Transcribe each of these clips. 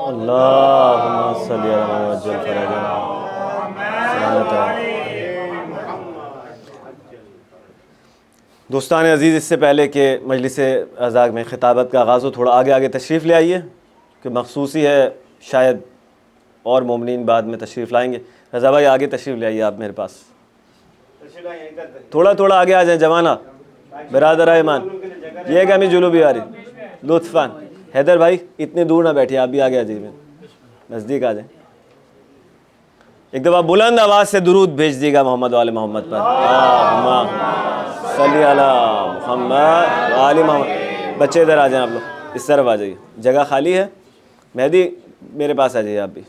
اللہم صلی علی وجل فرجہ دوستان عزیز، اس سے پہلے کہ مجلس اعزاز میں خطابت کا آغاز ہو، تھوڑا آگے تشریف لے آئیے کہ مخصوصی ہے، شاید اور مومنین بعد میں تشریف لائیں گے۔ رضا بھائی آگے تشریف لے آئیے، آپ میرے پاس تھوڑا آگے آ جائیں جوانہ برادر ایمان، یہ کہ ہمیں جلو بھی آ رہی لطفاً۔ حیدر بھائی اتنے دور نہ بیٹھے، آپ بھی آگے آ جائیے، نزدیک آ جائیں۔ ایک دفعہ بلند آواز سے درود بھیج دیے گا محمد و آل محمد پر، اللہم صلی علی محمد و آل محمد۔ بچے ادھر آ جائیں، آپ لوگ اس طرف آ جائیے، جگہ خالی ہے۔ مہدی میرے پاس آ جائیے، آپ بھی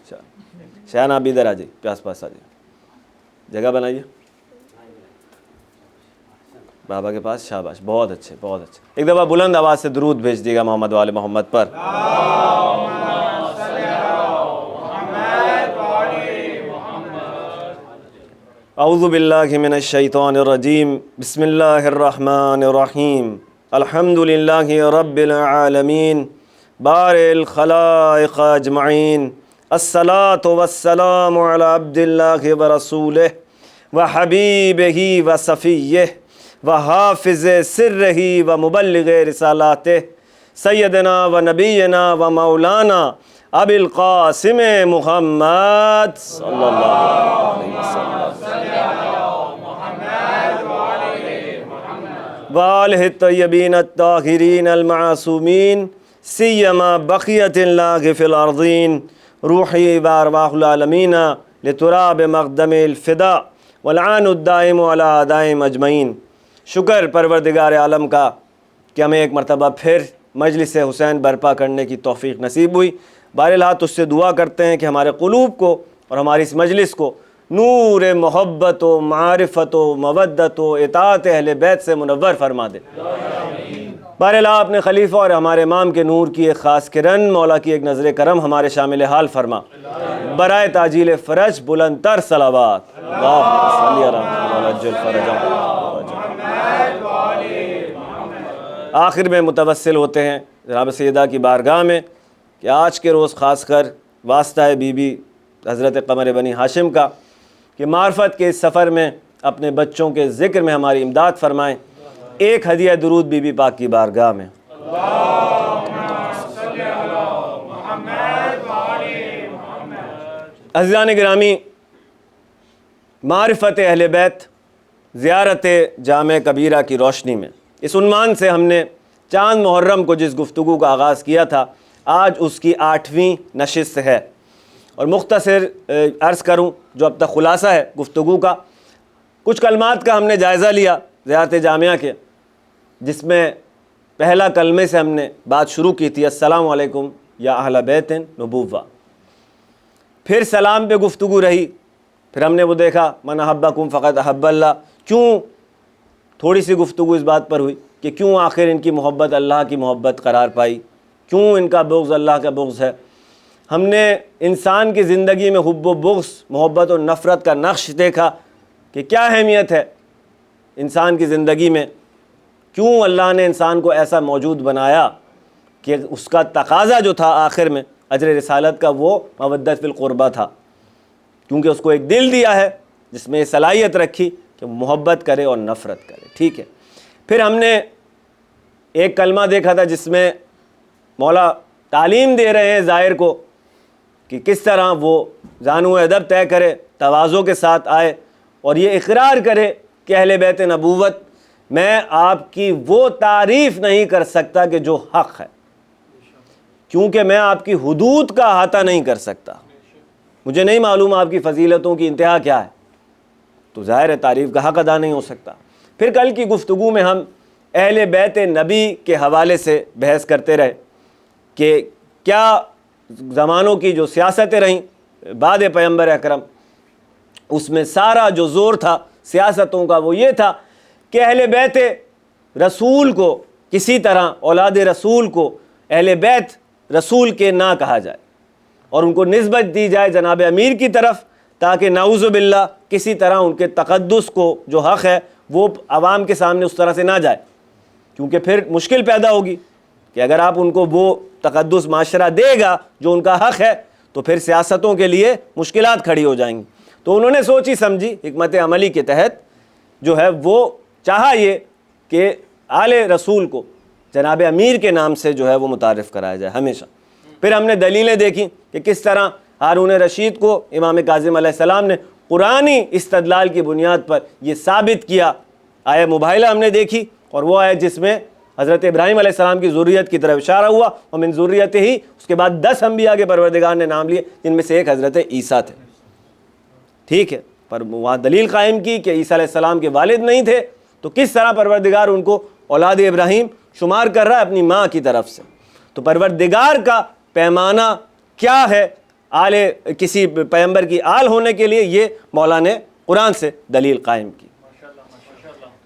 شہان آپ بھی ادھر آ جائیے، پاس آ جائیے، جگہ بنائیے بابا کے پاس۔ شاباش، بہت اچھے بہت اچھے۔ ایک دفعہ بلند آواز سے درود بھیج دیے گا محمد و آل محمد پر۔ اعوذ باللہ من الشیطان الرجیم، بسم اللہ الرحمن الرحیم، الحمد للہ رب العالمین بارئ الخلائق اجمعین، الصلاة والسلام علی عبد اللہ ورسولہ وحبیبہ وصفیہ وحافظ سرہ ومبلغ رسالاتہ، سیدنا و نبینا و مولانا ابی القاسم محمد صلی اللہ علیہ وسلم وآلہ الطیبین الطاہرین المعصومین، سیما بقیت اللہ فی الارضین، روحی و ارواح العالمین لتراب مقدم الفداء والعان الدائم علی اعدائم اجمعین۔ شکر پروردگار عالم کا کہ ہمیں ایک مرتبہ پھر مجلس حسین برپا کرنے کی توفیق نصیب ہوئی۔ بہرحال تجھ سے دعا کرتے ہیں کہ ہمارے قلوب کو اور ہماری اس مجلس کو نور محبت و معرفت و مودت و اطاعت اہل بیت سے منور فرما دے۔ بہرحال اپنے خلیفہ اور ہمارے امام کے نور کی ایک خاص کرن، مولا کی ایک نظر کرم ہمارے شامل حال فرما، برائے تاجیل فرج بلند تر صلوات، اللہم صلی علی محمد عجل فرجہ۔ آخر میں متوسل ہوتے ہیں جناب سیدہ کی بارگاہ میں کہ آج کے روز خاص کر واسطہ ہے بی بی حضرت قمر بنی ہاشم کا کہ معرفت کے اس سفر میں اپنے بچوں کے ذکر میں ہماری امداد فرمائیں۔ ایک ہدیہ درود بی بی پاک کی بارگاہ میں۔ عزیزان گرامی، معرفت اہل بیت، زیارت جامع کبیرہ کی روشنی میں، اس عنوان سے ہم نے چاند محرم کو جس گفتگو کا آغاز کیا تھا، آج اس کی 8ویں نشست ہے، اور مختصر عرض کروں جو اب تک خلاصہ ہے گفتگو کا، کچھ کلمات کا ہم نے جائزہ لیا زیارت جامعہ کے، جس میں پہلا کلمے سے ہم نے بات شروع کی تھی، السلام علیکم یا اہل بیت نبوہ۔ پھر سلام پہ گفتگو رہی، پھر ہم نے وہ دیکھا من احبکم فقد احب اللہ، کیوں تھوڑی سی گفتگو اس بات پر ہوئی کہ کیوں آخر ان کی محبت اللہ کی محبت قرار پائی، کیوں ان کا بغض اللہ کا بغض ہے۔ ہم نے انسان کی زندگی میں حب و بغض، محبت و نفرت کا نقش دیکھا کہ کیا اہمیت ہے انسان کی زندگی میں، کیوں اللہ نے انسان کو ایسا موجود بنایا کہ اس کا تقاضا جو تھا آخر میں اجر رسالت کا وہ مودت فی القربہ تھا، کیونکہ اس کو ایک دل دیا ہے جس میں یہ صلاحیت رکھی کہ محبت کرے اور نفرت کرے۔ ٹھیک ہے، پھر ہم نے ایک کلمہ دیکھا تھا جس میں مولا تعلیم دے رہے ہیں زائر کو کہ کس طرح وہ زانو ادب طے کرے، تواضع کے ساتھ آئے اور یہ اقرار کرے کہ اہل بیت نبوت میں آپ کی وہ تعریف نہیں کر سکتا کہ جو حق ہے، کیونکہ میں آپ کی حدود کا احاطہ نہیں کر سکتا، مجھے نہیں معلوم آپ کی فضیلتوں کی انتہا کیا ہے، تو ظاہر ہے تعریف کا حق ادا نہیں ہو سکتا۔ پھر کل کی گفتگو میں ہم اہل بیت نبی کے حوالے سے بحث کرتے رہے کہ کیا زمانوں کی جو سیاستیں رہیں بعد پیغمبر اکرم، اس میں سارا جو زور تھا سیاستوں کا وہ یہ تھا کہ اہل بیت رسول کو کسی طرح، اولاد رسول کو اہل بیت رسول کے نہ کہا جائے اور ان کو نسبت دی جائے جناب امیر کی طرف، تاکہ نعوذ باللہ کسی طرح ان کے تقدس کو جو حق ہے وہ عوام کے سامنے اس طرح سے نہ جائے، کیونکہ پھر مشکل پیدا ہوگی کہ اگر آپ ان کو وہ تقدس معاشرہ دے گا جو ان کا حق ہے تو پھر سیاستوں کے لیے مشکلات کھڑی ہو جائیں گی. تو انہوں نے سوچی سمجھی حکمت عملی کے تحت جو ہے وہ چاہا یہ کہ آل رسول کو جناب امیر کے نام سے جو ہے وہ متعارف کرایا جائے ہمیشہ. پھر ہم نے دلیلیں دیکھیں کہ کس طرح ہارون رشید کو امام کاظم علیہ السلام نے قرآنی استدلال کی بنیاد پر یہ ثابت کیا. آیہ مباہلہ ہم نے دیکھی، اور وہ آیت جس میں حضرت ابراہیم علیہ السلام کی ذریت کی طرف اشارہ ہوا، اور من ذریت ہی اس کے بعد 10 انبیاء کے پروردگار نے نام لیے جن میں سے ایک حضرت عیسیٰ تھے. ٹھیک ہے، پر وہاں دلیل قائم کی کہ عیسیٰ علیہ السلام کے والد نہیں تھے، تو کس طرح پروردگار ان کو اولاد ابراہیم شمار کر رہا ہے اپنی ماں کی طرف سے. تو پروردگار کا پیمانہ کیا ہے کسی پیغمبر کی آل ہونے کے لیے، یہ مولا نے قرآن سے دلیل قائم کی.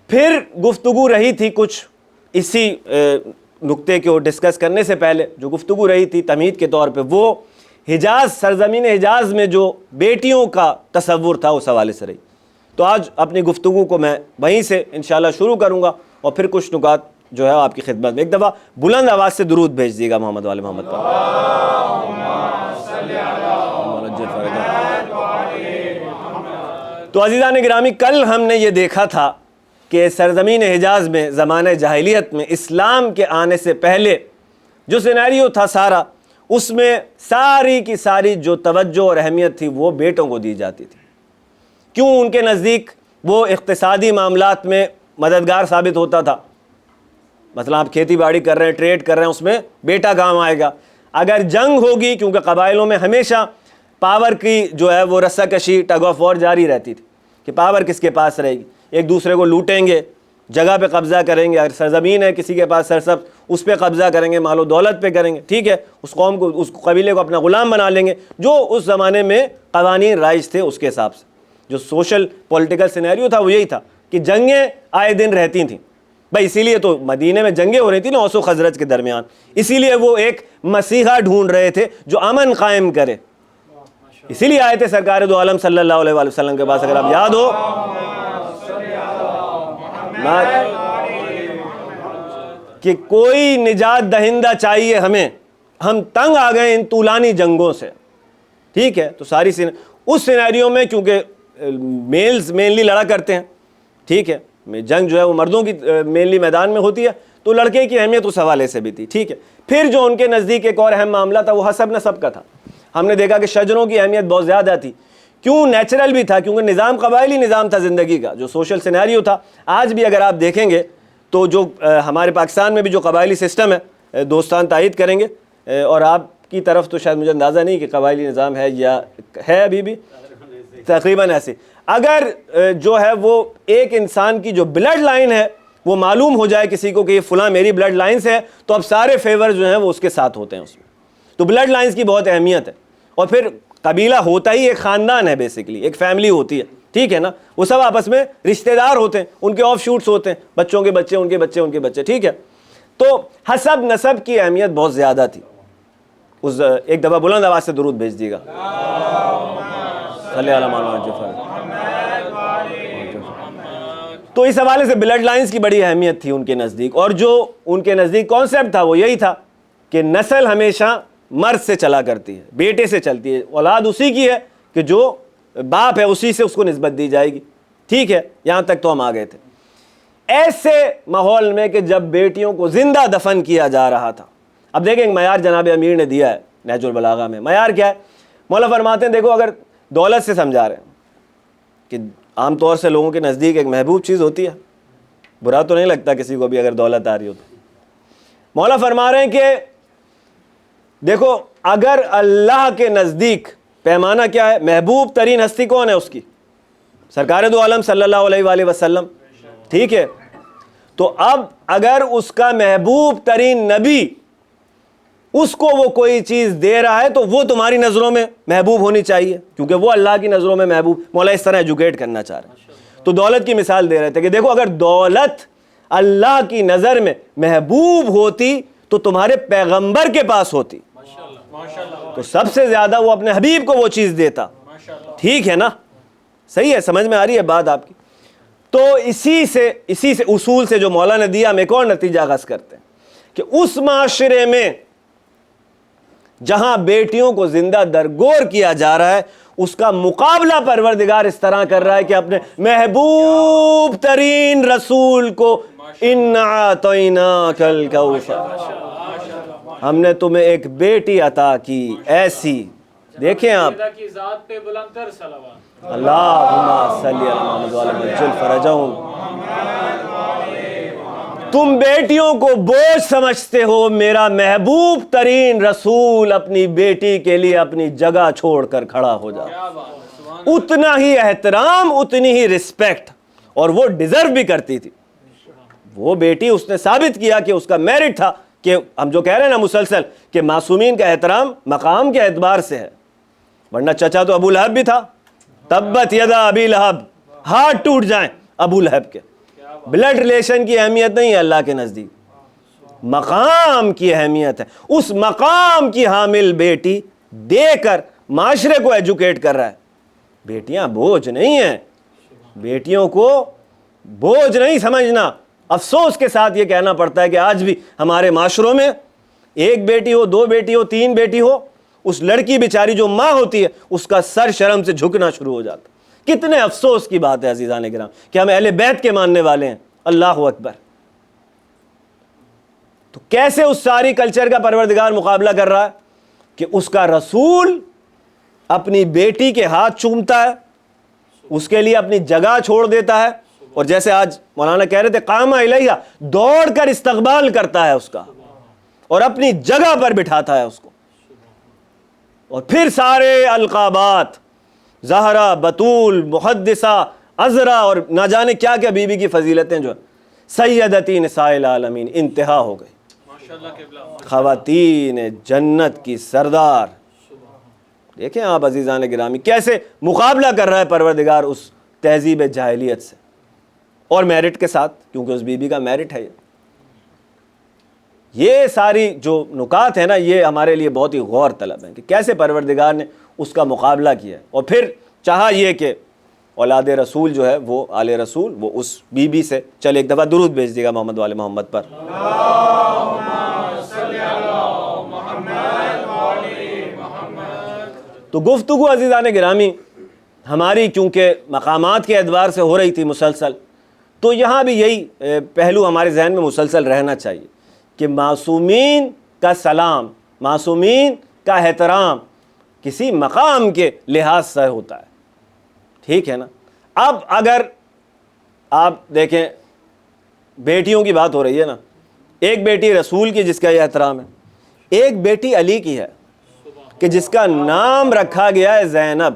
پھر گفتگو رہی تھی کچھ اسی نقطے کو ڈسکس کرنے سے پہلے، جو گفتگو رہی تھی تمہید کے طور پہ، وہ حجاز، سرزمین حجاز میں جو بیٹیوں کا تصور تھا اس حوالے سے رہی. تو آج اپنی گفتگو کو میں وہیں سے انشاءاللہ شروع کروں گا، اور پھر کچھ نکات جو ہے آپ کی خدمت میں. ایک دفعہ بلند آواز سے درود بھیج دیے گا محمد والے محمد پر. تو عزیزان گرامی، کل ہم نے یہ دیکھا تھا کہ سرزمین حجاز میں زمانہ جاہلیت میں اسلام کے آنے سے پہلے جو سینیریو تھا سارا، اس میں ساری کی ساری جو توجہ اور اہمیت تھی وہ بیٹوں کو دی جاتی تھی. کیوں؟ ان کے نزدیک وہ اقتصادی معاملات میں مددگار ثابت ہوتا تھا. مثلا آپ کھیتی باڑی کر رہے ہیں، ٹریڈ کر رہے ہیں، اس میں بیٹا کام آئے گا. اگر جنگ ہوگی، کیونکہ قبائلوں میں ہمیشہ پاور کی جو ہے وہ رسہ کشی، ٹگ آف وار جاری رہتی تھی کہ پاور کس کے پاس رہے گی، ایک دوسرے کو لوٹیں گے، جگہ پہ قبضہ کریں گے. اگر سرزمین ہے کسی کے پاس سرسبز، اس پہ قبضہ کریں گے، مال و دولت پہ کریں گے. ٹھیک ہے، اس قوم کو، اس قبیلے کو اپنا غلام بنا لیں گے. جو اس زمانے میں قوانین رائج تھے اس کے حساب سے جو سوشل پولیٹیکل سینیریو تھا وہ یہی تھا کہ جنگیں آئے دن رہتی تھیں بھائی. اسی لیے تو مدینے میں جنگیں ہو رہی تھیں نا اوس و خزرج کے درمیان. اسی لیے وہ ایک مسیحا ڈھونڈ رہے تھے جو امن قائم کرے. اسی لیے آئے تھے سرکار دو عالم صلی اللہ علیہ وسلم کے پاس. اگر آپ یاد ہو کہ کوئی نجات دہندہ چاہیے ہمیں، ہم تنگ آ گئے ان طولانی جنگوں سے. ٹھیک ہے، تو ساری اس سینیریو میں کیونکہ میلز مینلی لڑا کرتے ہیں. ٹھیک ہے، جنگ جو ہے وہ مردوں کی مینلی میدان میں ہوتی ہے، تو لڑکے کی اہمیت اس حوالے سے بھی تھی. ٹھیک ہے، پھر جو ان کے نزدیک ایک اور اہم معاملہ تھا وہ حسب نسب کا تھا. ہم نے دیکھا کہ شجروں کی اہمیت بہت زیادہ تھی. کیوں؟ نیچرل بھی تھا، کیونکہ نظام قبائلی نظام تھا زندگی کا، جو سوشل سینیریو تھا. آج بھی اگر آپ دیکھیں گے تو جو ہمارے پاکستان میں بھی جو قبائلی سسٹم ہے، دوستان تائید کریں گے، اور آپ کی طرف تو شاید مجھے اندازہ نہیں کہ قبائلی نظام ہے یا ہے ابھی بھی تقریباً ایسے. اگر جو ہے وہ ایک انسان کی جو بلڈ لائن ہے وہ معلوم ہو جائے کسی کو کہ یہ فلاں میری بلڈ لائن سے ہے، تو اب سارے فیور جو ہیں وہ اس کے ساتھ ہوتے ہیں اس میں. تو بلڈ لائنز کی بہت اہمیت ہے. اور پھر قبیلہ ہوتا ہی ایک خاندان ہے، بیسیکلی ایک فیملی ہوتی ہے. ٹھیک ہے نا، وہ سب آپس میں رشتہ دار ہوتے ہیں، ان کے آف شوٹس ہوتے ہیں، بچوں کے بچے، ان کے بچے، ان کے بچے. ٹھیک ہے، تو حسب نسب کی اہمیت بہت زیادہ تھی. ایک دفعہ بلند آواز سے درود بھیج دیے گا. تو اس حوالے سے بلڈ لائنز کی بڑی اہمیت تھی ان کے نزدیک. اور جو ان کے نزدیک کانسیپٹ تھا وہ یہی تھا کہ نسل ہمیشہ مرد سے چلا کرتی ہے، بیٹے سے چلتی ہے. اولاد اسی کی ہے کہ جو باپ ہے اسی سے اس کو نسبت دی جائے گی. ٹھیک ہے، یہاں تک تو ہم آ گئے تھے. ایسے ماحول میں کہ جب بیٹیوں کو زندہ دفن کیا جا رہا تھا. اب دیکھیں ایک معیار جناب امیر نے دیا ہے نہج البلاغہ میں. معیار کیا ہے؟ مولا فرماتے ہیں دیکھو، اگر دولت سے سمجھا رہے ہیں کہ عام طور سے لوگوں کے نزدیک ایک محبوب چیز ہوتی ہے، برا تو نہیں لگتا کسی کو بھی اگر دولت آ رہی ہو تو. مولا فرما رہے ہیں کہ دیکھو، اگر اللہ کے نزدیک پیمانہ کیا ہے، محبوب ترین ہستی کون ہے؟ اس کی سرکار دو عالم صلی اللہ علیہ وآلہ وسلم. ٹھیک ہے، تو اب اگر اس کا محبوب ترین نبی اس کو وہ کوئی چیز دے رہا ہے تو وہ تمہاری نظروں میں محبوب ہونی چاہیے، کیونکہ وہ اللہ کی نظروں میں محبوب. مولا اس طرح ایجوکیٹ کرنا چاہ رہے ہیں. تو دولت کی مثال دے رہے تھے کہ دیکھو، اگر دولت اللہ کی نظر میں محبوب ہوتی تو تمہارے پیغمبر کے پاس ہوتی، تو سب سے زیادہ وہ اپنے حبیب کو وہ چیز دیتا. ٹھیک ہے نا، صحیح ہے، سمجھ میں آ رہی ہے بات آپ کی. تو اسی سے اصول سے جو مولا نے دیا، ہم ایک اور نتیجہ غرض کرتے ہیں کہ اس معاشرے میں جہاں بیٹیوں کو زندہ درگور کیا جا رہا ہے اس کا مقابلہ پروردگار اس طرح کر رہا ہے کہ اپنے محبوب ترین رسول کو اِنَّا أَعْطَيْنَاكَ الْكَوْثَرَ، ہم نے تمہیں ایک بیٹی عطا کی ایسی. دیکھیں آپ، کی ذات پہ بلند تر صلوات. اللہم صلی علی محمد وعلی عجل فرجہم. تم بیٹیوں کو بوجھ سمجھتے ہو، میرا محبوب ترین رسول اپنی بیٹی کے لیے اپنی جگہ چھوڑ کر کھڑا ہو جاتا، اتنا ہی احترام، اتنی ہی رسپیکٹ، اور وہ ڈیزرو بھی کرتی تھی. وہ بیٹی اس نے ثابت کیا کہ اس کا میرٹ تھا، کہ ہم جو کہہ رہے ہیں نا مسلسل کہ معصومین کا احترام مقام کے اعتبار سے ہے، ورنہ چچا تو ابو لہب بھی تھا. تبت یدا ابی لہب، ہاتھ ٹوٹ جائیں ابو لہب کے. بلڈ ریلیشن کی اہمیت نہیں ہے اللہ کے نزدیک، مقام کی اہمیت ہے. اس مقام کی حامل بیٹی دے کر معاشرے کو ایجوکیٹ کر رہا ہے. بیٹیاں بوجھ نہیں ہیں، بیٹیوں کو بوجھ نہیں سمجھنا. افسوس کے ساتھ یہ کہنا پڑتا ہے کہ آج بھی ہمارے معاشروں میں ایک بیٹی ہو، دو بیٹی ہو، تین بیٹی ہو، اس لڑکی بیچاری جو ماں ہوتی ہے اس کا سر شرم سے جھکنا شروع ہو جاتا. کتنے افسوس کی بات ہے عزیزان کرام کہ ہم اہل بیت کے ماننے والے ہیں. اللہ اکبر. تو کیسے اس ساری کلچر کا پروردگار مقابلہ کر رہا ہے کہ اس کا رسول اپنی بیٹی کے ہاتھ چومتا ہے، اس کے لیے اپنی جگہ چھوڑ دیتا ہے، اور جیسے آج مولانا کہہ رہے تھے قام الیہا، دوڑ کر استقبال کرتا ہے اس کا اور اپنی جگہ پر بٹھاتا ہے اس کو. اور پھر سارے القابات، زہرا، بطول، محدثہ، عذرا، اور نہ جانے کیا کیا بیوی کی فضیلتیں جو سیدتی نساء العالمین، انتہا ہو گئی. خواتین جنت کی سردار. دیکھیں آپ عزیزان گرامی کیسے مقابلہ کر رہا ہے پروردگار اس تہذیب جاہلیت سے، اور میرٹ کے ساتھ، کیونکہ اس بیوی کا میرٹ ہے. یہ ساری جو نکات ہیں نا، یہ ہمارے لیے بہت ہی غور طلب ہیں کہ کیسے پروردگار نے اس کا مقابلہ کیا ہے. اور پھر چاہا یہ کہ اولاد رسول جو ہے وہ آل رسول وہ اس بی بی سے، چل ایک دفعہ درود بھیج دیے گا محمد والے محمد پر. تو گفتگو عزیزان گرامی ہماری کیونکہ مقامات کے اعتبار سے ہو رہی تھی مسلسل، تو یہاں بھی یہی پہلو ہمارے ذہن میں مسلسل رہنا چاہیے کہ معصومین کا سلام، معصومین کا احترام کسی مقام کے لحاظ سے ہوتا ہے. ٹھیک ہے نا. اب اگر آپ دیکھیں بیٹیوں کی بات ہو رہی ہے نا، ایک بیٹی رسول کی جس کا یہ احترام ہے، ایک بیٹی علی کی ہے کہ جس کا نام رکھا گیا ہے زینب.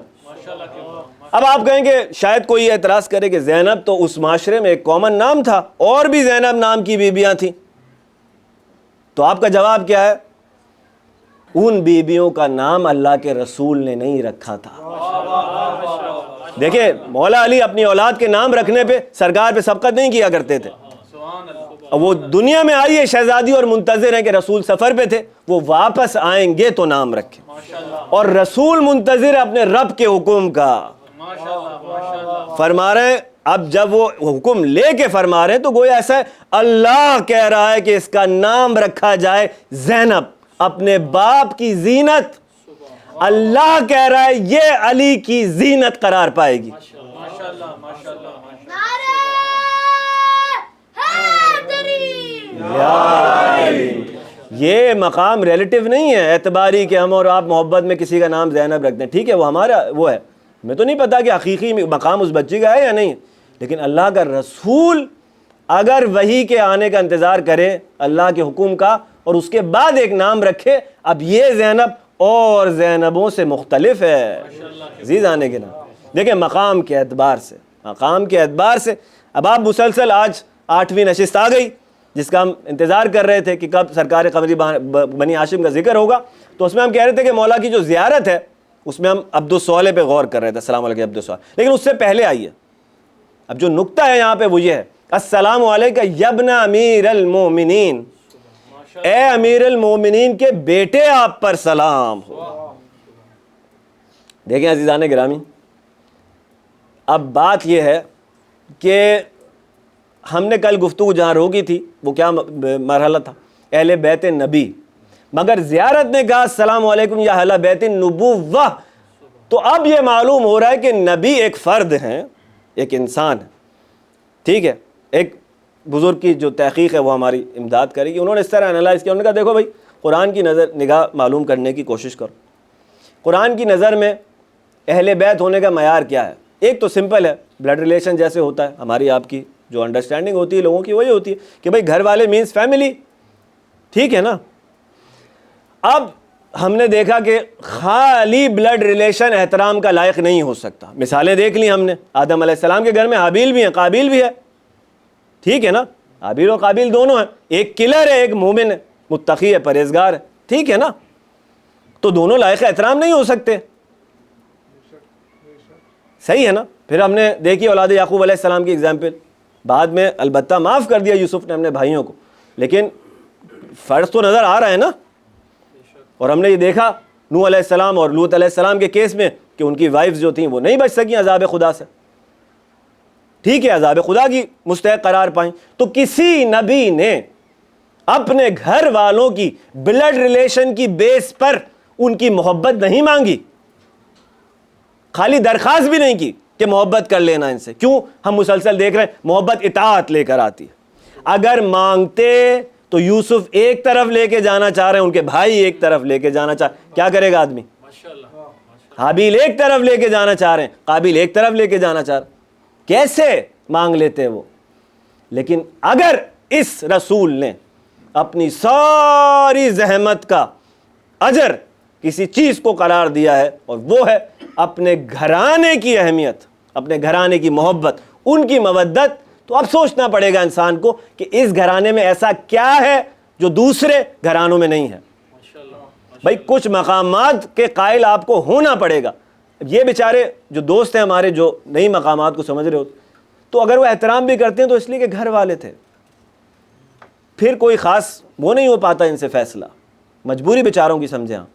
اب آپ کہیں کہ شاید کوئی اعتراض کرے کہ زینب تو اس معاشرے میں ایک کامن نام تھا، اور بھی زینب نام کی بیویاں تھیں. تو آپ کا جواب کیا ہے؟ ان بیویوں کا نام اللہ کے رسول نے نہیں رکھا تھا. دیکھیں مولا علی اپنی اولاد کے نام رکھنے پہ سرکار پہ سبقت نہیں کیا کرتے تھے. وہ دنیا میں آئی ہے شہزادی اور منتظر ہیں کہ رسول سفر پہ تھے، وہ واپس آئیں گے تو نام رکھیں، اور رسول منتظر اپنے رب کے حکم کا. فرما رہے ہیں اب جب وہ حکم لے کے فرما رہے ہیں تو گویا ایسا ہے اللہ کہہ رہا ہے کہ اس کا نام رکھا جائے زینب، اپنے باپ کی زینت. اللہ کہہ رہا ہے یہ علی کی زینت قرار پائے گی. یہ مقام ریلیٹیو نہیں ہے اعتباری کہ ہم اور آپ محبت میں کسی کا نام زینب رکھتے ہیں. ٹھیک ہے وہ ہمارا وہ ہے، میں تو نہیں پتا کہ حقیقی مقام اس بچی کا ہے یا نہیں، لیکن اللہ کا رسول اگر وحی کے آنے کا انتظار کرے اللہ کے حکم کا اور اس کے بعد ایک نام رکھے، اب یہ زینب اور زینبوں سے مختلف ہے. عزیز آنے کے نام دیکھیں مقام کے اعتبار سے، مقام کے اعتبار سے. اب آپ مسلسل آج 8ویں نشست آ گئی جس کا ہم انتظار کر رہے تھے کہ کب سرکار قمری بنی ہاشم کا ذکر ہوگا، تو اس میں ہم کہہ رہے تھے کہ مولا کی جو زیارت ہے اس میں ہم عبد الصالح پہ غور کر رہے تھے. السلام علیکم عبد الصالح، لیکن اس سے پہلے آئیے اب جو نقطہ ہے یہاں پہ وہ یہ ہے، السلام علیکہ یبن امیر المومنین، اے امیر المومنین کے بیٹے آپ پر سلام ہو. دیکھیں عزیزان گرامی اب بات یہ ہے کہ ہم نے کل گفتگو جہاں روکی تھی وہ کیا مرحلہ تھا اہل بیت نبی، مگر زیارت نے کہا السلام علیکم یا اہل بیت النبوہ، تو اب یہ معلوم ہو رہا ہے کہ نبی ایک فرد ہیں، ایک انسان ہے. ٹھیک ہے. ایک بزرگ کی جو تحقیق ہے وہ ہماری امداد کرے گی. انہوں نے اس طرح انالائز کیا، انہوں نے کہا دیکھو بھائی قرآن کی نگاہ معلوم کرنے کی کوشش کرو. قرآن کی نظر میں اہل بیت ہونے کا معیار کیا ہے؟ ایک تو سمپل ہے، بلڈ ریلیشن جیسے ہوتا ہے. ہماری آپ کی جو انڈرسٹینڈنگ ہوتی ہے لوگوں کی وہی ہوتی ہے کہ بھائی گھر والے مینس فیملی. ٹھیک ہے نا. اب ہم نے دیکھا کہ خالی بلڈ ریلیشن احترام کا لائق نہیں ہو سکتا. مثالیں دیکھ لی ہم نے. آدم علیہ السلام کے گھر میں حابیل بھی ہیں، قابیل بھی ہے. ٹھیک ہے نا. حابیل اور قابیل دونوں ہیں. ایک کلر ہے، ایک مومن ہے، متقی ہے، پرہیزگار ہے. ٹھیک ہے نا. تو دونوں لائق احترام نہیں ہو سکتے. صحیح ہے نا. پھر ہم نے دیکھی اولاد یعقوب علیہ السلام کی اگزامپل. بعد میں البتہ معاف کر دیا یوسف نے اپنے بھائیوں کو، لیکن فرض تو نظر آ رہا ہے نا. اور ہم نے یہ دیکھا نوح علیہ السلام اور لوط علیہ السلام کے کیس میں کہ ان کی وائفز جو تھیں وہ نہیں بچ سکیں عذاب خدا سے. ٹھیک ہے، عذاب خدا کی مستحق قرار پائیں. تو کسی نبی نے اپنے گھر والوں کی بلڈ ریلیشن کی بیس پر ان کی محبت نہیں مانگی، خالی درخواست بھی نہیں کی کہ محبت کر لینا ان سے. کیوں؟ ہم مسلسل دیکھ رہے ہیں محبت اطاعت لے کر آتی ہے. اگر مانگتے تو یوسف ایک طرف لے کے جانا چاہ رہے ہیں، ان کے بھائی ایک طرف لے کے جانا چاہ، کیا کرے گا آدمی؟ حابیل ایک طرف لے کے جانا چاہ رہے ہیں، قابیل ایک طرف لے کے جانا چاہ رہے ہیں. کیسے مانگ لیتے وہ؟ لیکن اگر اس رسول نے اپنی ساری زحمت کا اجر کسی چیز کو قرار دیا ہے، اور وہ ہے اپنے گھرانے کی اہمیت، اپنے گھرانے کی محبت، ان کی مودت، تو اب سوچنا پڑے گا انسان کو کہ اس گھرانے میں ایسا کیا ہے جو دوسرے گھرانوں میں نہیں ہے. بھائی کچھ مقامات کے قائل آپ کو ہونا پڑے گا. یہ بیچارے جو دوست ہیں ہمارے جو نئی مقامات کو سمجھ رہے ہوتے، تو اگر وہ احترام بھی کرتے ہیں تو اس لیے کہ گھر والے تھے، پھر کوئی خاص وہ نہیں ہو پاتا ان سے فیصلہ. مجبوری بیچاروں کی سمجھیں آپ.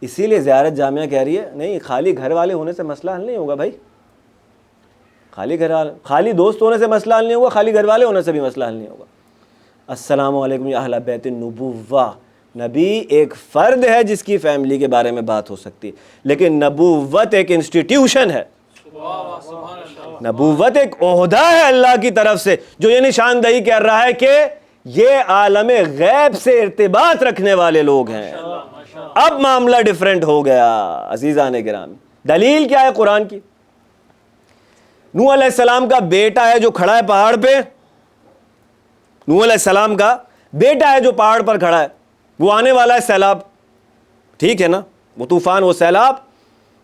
اسی لیے زیارت جامعہ کہہ رہی ہے نہیں، خالی گھر والے ہونے سے مسئلہ حل نہیں ہوگا بھائی. خالی دوست ہونے سے مسئلہ حل نہیں ہوگا، خالی گھر والے ہونے سے بھی مسئلہ حل نہیں ہوگا. السلام علیکم یا اہل بیت النبوہ. نبی ایک فرد ہے جس کی فیملی کے بارے میں بات ہو سکتی ہے، لیکن نبوت ایک انسٹیٹیوشن ہے. نبوت ایک عہدہ ہے اللہ کی طرف سے جو یہ نشاندہی کر رہا ہے کہ یہ عالم غیب سے ارتباط رکھنے والے لوگ ہیں. اب معاملہ ڈیفرنٹ ہو گیا عزیزان گرامی. دلیل کیا ہے قرآن کی؟ نوح علیہ السلام کا بیٹا ہے جو کھڑا ہے پہاڑ پہ. نوح علیہ السلام کا بیٹا ہے جو پہاڑ پر کھڑا ہے. وہ آنے والا ہے سیلاب. ٹھیک ہے نا. وہ طوفان، وہ سیلاب،